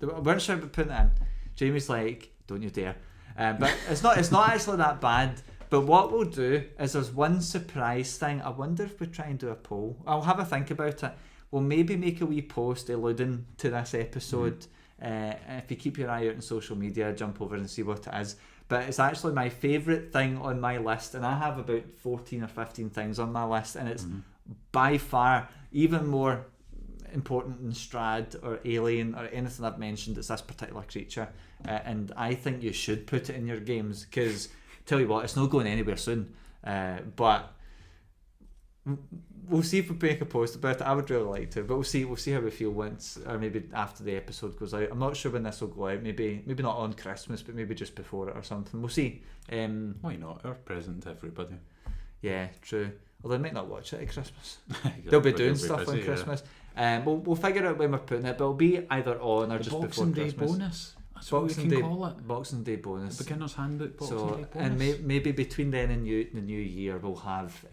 we weren't sure about putting it in, Jamie's like, "Don't you dare." But it's not actually that bad. But what we'll do is there's one surprise thing. I wonder if we try and do a poll. I'll have a think about it. We'll maybe make a wee post alluding to this episode. If you keep your eye out on social media, jump over and see what it is. But it's actually my favourite thing on my list, and I have about 14 or 15 things on my list, and it's by far even more important than Strad or Alien or anything I've mentioned. It's this particular creature, and I think you should put it in your games, because tell you what, it's not going anywhere soon, but we'll see if we make a post about it. I would really like to, but we'll see how we feel once, or maybe after the episode goes out. I'm not sure when this will go out, maybe not on Christmas, but maybe just before it or something. We'll see. Why not? Our present to everybody. Yeah, true. Although they might not watch it at Christmas. They'll be doing stuff on Christmas. We'll figure out when we're putting it, but it'll be either on or just before Christmas. Boxing Day bonus. That's what we can call it. Boxing Day bonus. The Beginner's Handbook Boxing Day bonus. And maybe between then and the new year, we'll have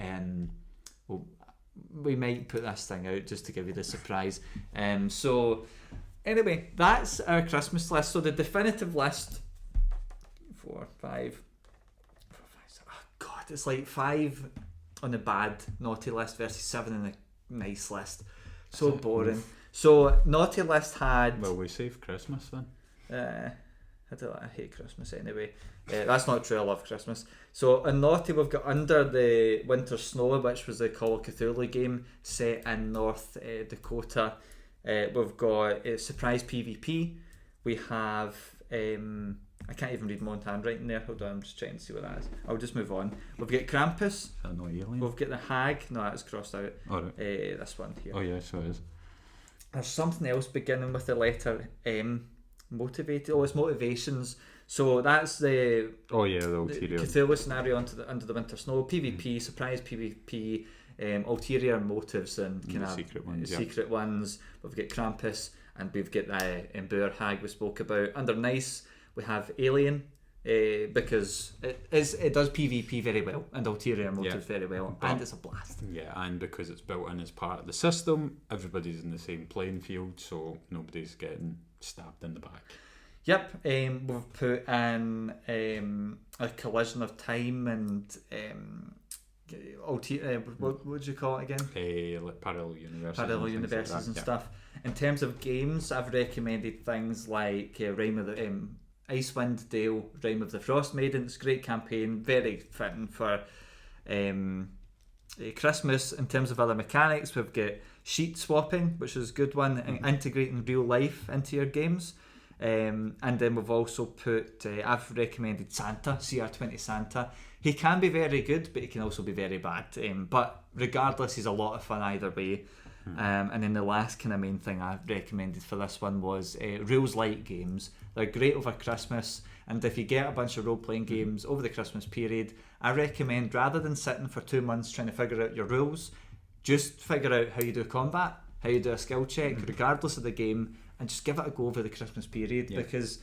we might put this thing out just to give you the surprise. So anyway, that's our Christmas list. So the definitive list, 4, 5. Oh God, it's like 5 on the bad naughty list versus 7 on the nice list. So boring. So naughty list had. Well, we save Christmas then. I hate Christmas anyway. That's not true. I love Christmas. So in naughty, we've got Under the Winter Snow, which was the Call of Cthulhu game set in North Dakota. We've got Surprise PvP. We have I can't even read my own handwriting there. Hold on, I'm just trying to see what that is. I'll just move on. We've got Krampus. Is that not Alien? We've got the Hag. No, that's crossed out. Oh, right. This one here. Oh yeah, so it is. There's something else beginning with the letter M. Motivated. Oh, it's Motivations. So that's the the ulterior Cthulhu scenario Under the Winter Snow. PvP, Surprise PvP, ulterior motives and kind of secret ones. We've got Krampus, and we've got the Boer Hag we spoke about. Under Nice, we have Alien, because it does PvP very well and ulterior motives very well, and it's a blast. Yeah, and because it's built in as part of the system, everybody's in the same playing field, so nobody's getting stabbed in the back. Yep, we've put in a collision of time and what would you call it again? Like parallel universes. Parallel universes and stuff. In terms of games, I've recommended things like Icewind Dale, Rime of the Frost Maidens. Great campaign, very fitting for Christmas. In terms of other mechanics, we've got sheet swapping, which is a good one, and integrating real life into your games. And then we've also put, I've recommended Santa, CR20 Santa. He can be very good, but he can also be very bad. But regardless, he's a lot of fun either way. And then the last kind of main thing I recommended for this one was rules light games. They're great over Christmas, and if you get a bunch of role-playing games over the Christmas period, I recommend, rather than sitting for 2 months trying to figure out your rules, just figure out how you do combat, how you do a skill check, regardless of the game, and just give it a go over the Christmas period, because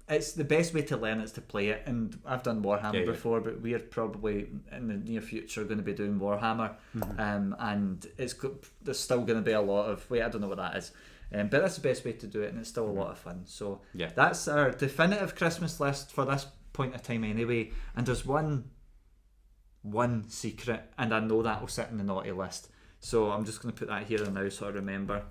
it's the best way to learn is to play it. And I've done Warhammer before, but we're probably in the near future going to be doing Warhammer, and there's still going to be a lot of I don't know what that is, but that's the best way to do it, and it's still a lot of fun. So that's our definitive Christmas list for this point of time anyway. And there's one secret, and I know that will sit in the naughty list, so I'm just going to put that here and now so I remember.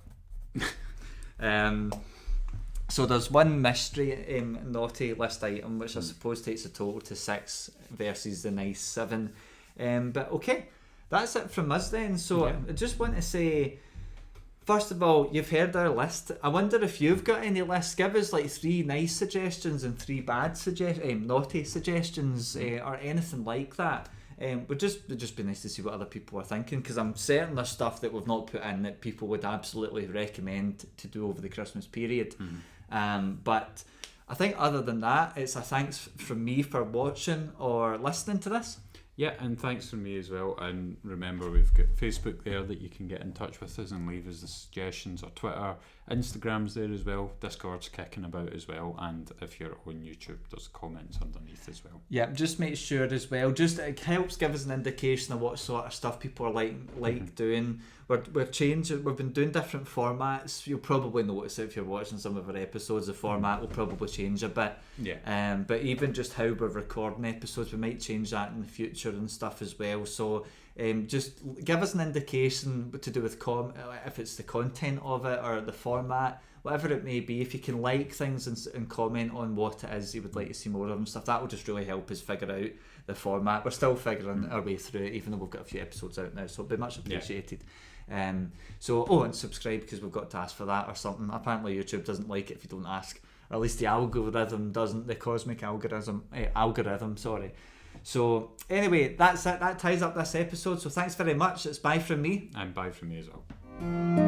So there's one mystery naughty list item, which I suppose takes a total to 6 versus the nice 7. But okay, that's it from us then. So I just want to say, first of all, you've heard our list. I wonder if you've got any lists. Give us like 3 nice suggestions and 3 bad naughty suggestions, or anything like that. Would just be nice to see what other people are thinking, because I'm certain there's stuff that we've not put in that people would absolutely recommend to do over the Christmas period. But I think other than that, it's a thanks from me for watching or listening to this. Yeah, and thanks from me as well. And remember, we've got Facebook there that you can get in touch with us and leave us the suggestions, or Twitter, Instagram's there as well, Discord's kicking about as well, and if you're on YouTube, there's comments underneath as well. Yeah, just make sure as well, just it helps give us an indication of what sort of stuff people are like doing. We've changed, we've been doing different formats. You'll probably notice it if you're watching some of our episodes, the format will probably change a bit. But even just how we're recording episodes, we might change that in the future and stuff as well. So just give us an indication to do with if it's the content of it or the format, whatever it may be. If you can like things and comment on what it is you would like to see more of and stuff, that will just really help us figure out the format. We're still figuring our way through it, even though we've got a few episodes out now, so it'll be much appreciated. And subscribe, because we've got to ask for that or something. Apparently YouTube doesn't like it if you don't ask, or at least the algorithm doesn't, the cosmic algorithm, sorry. So anyway, that's it. That ties up this episode. So thanks very much. It's bye from me. And bye from me as well.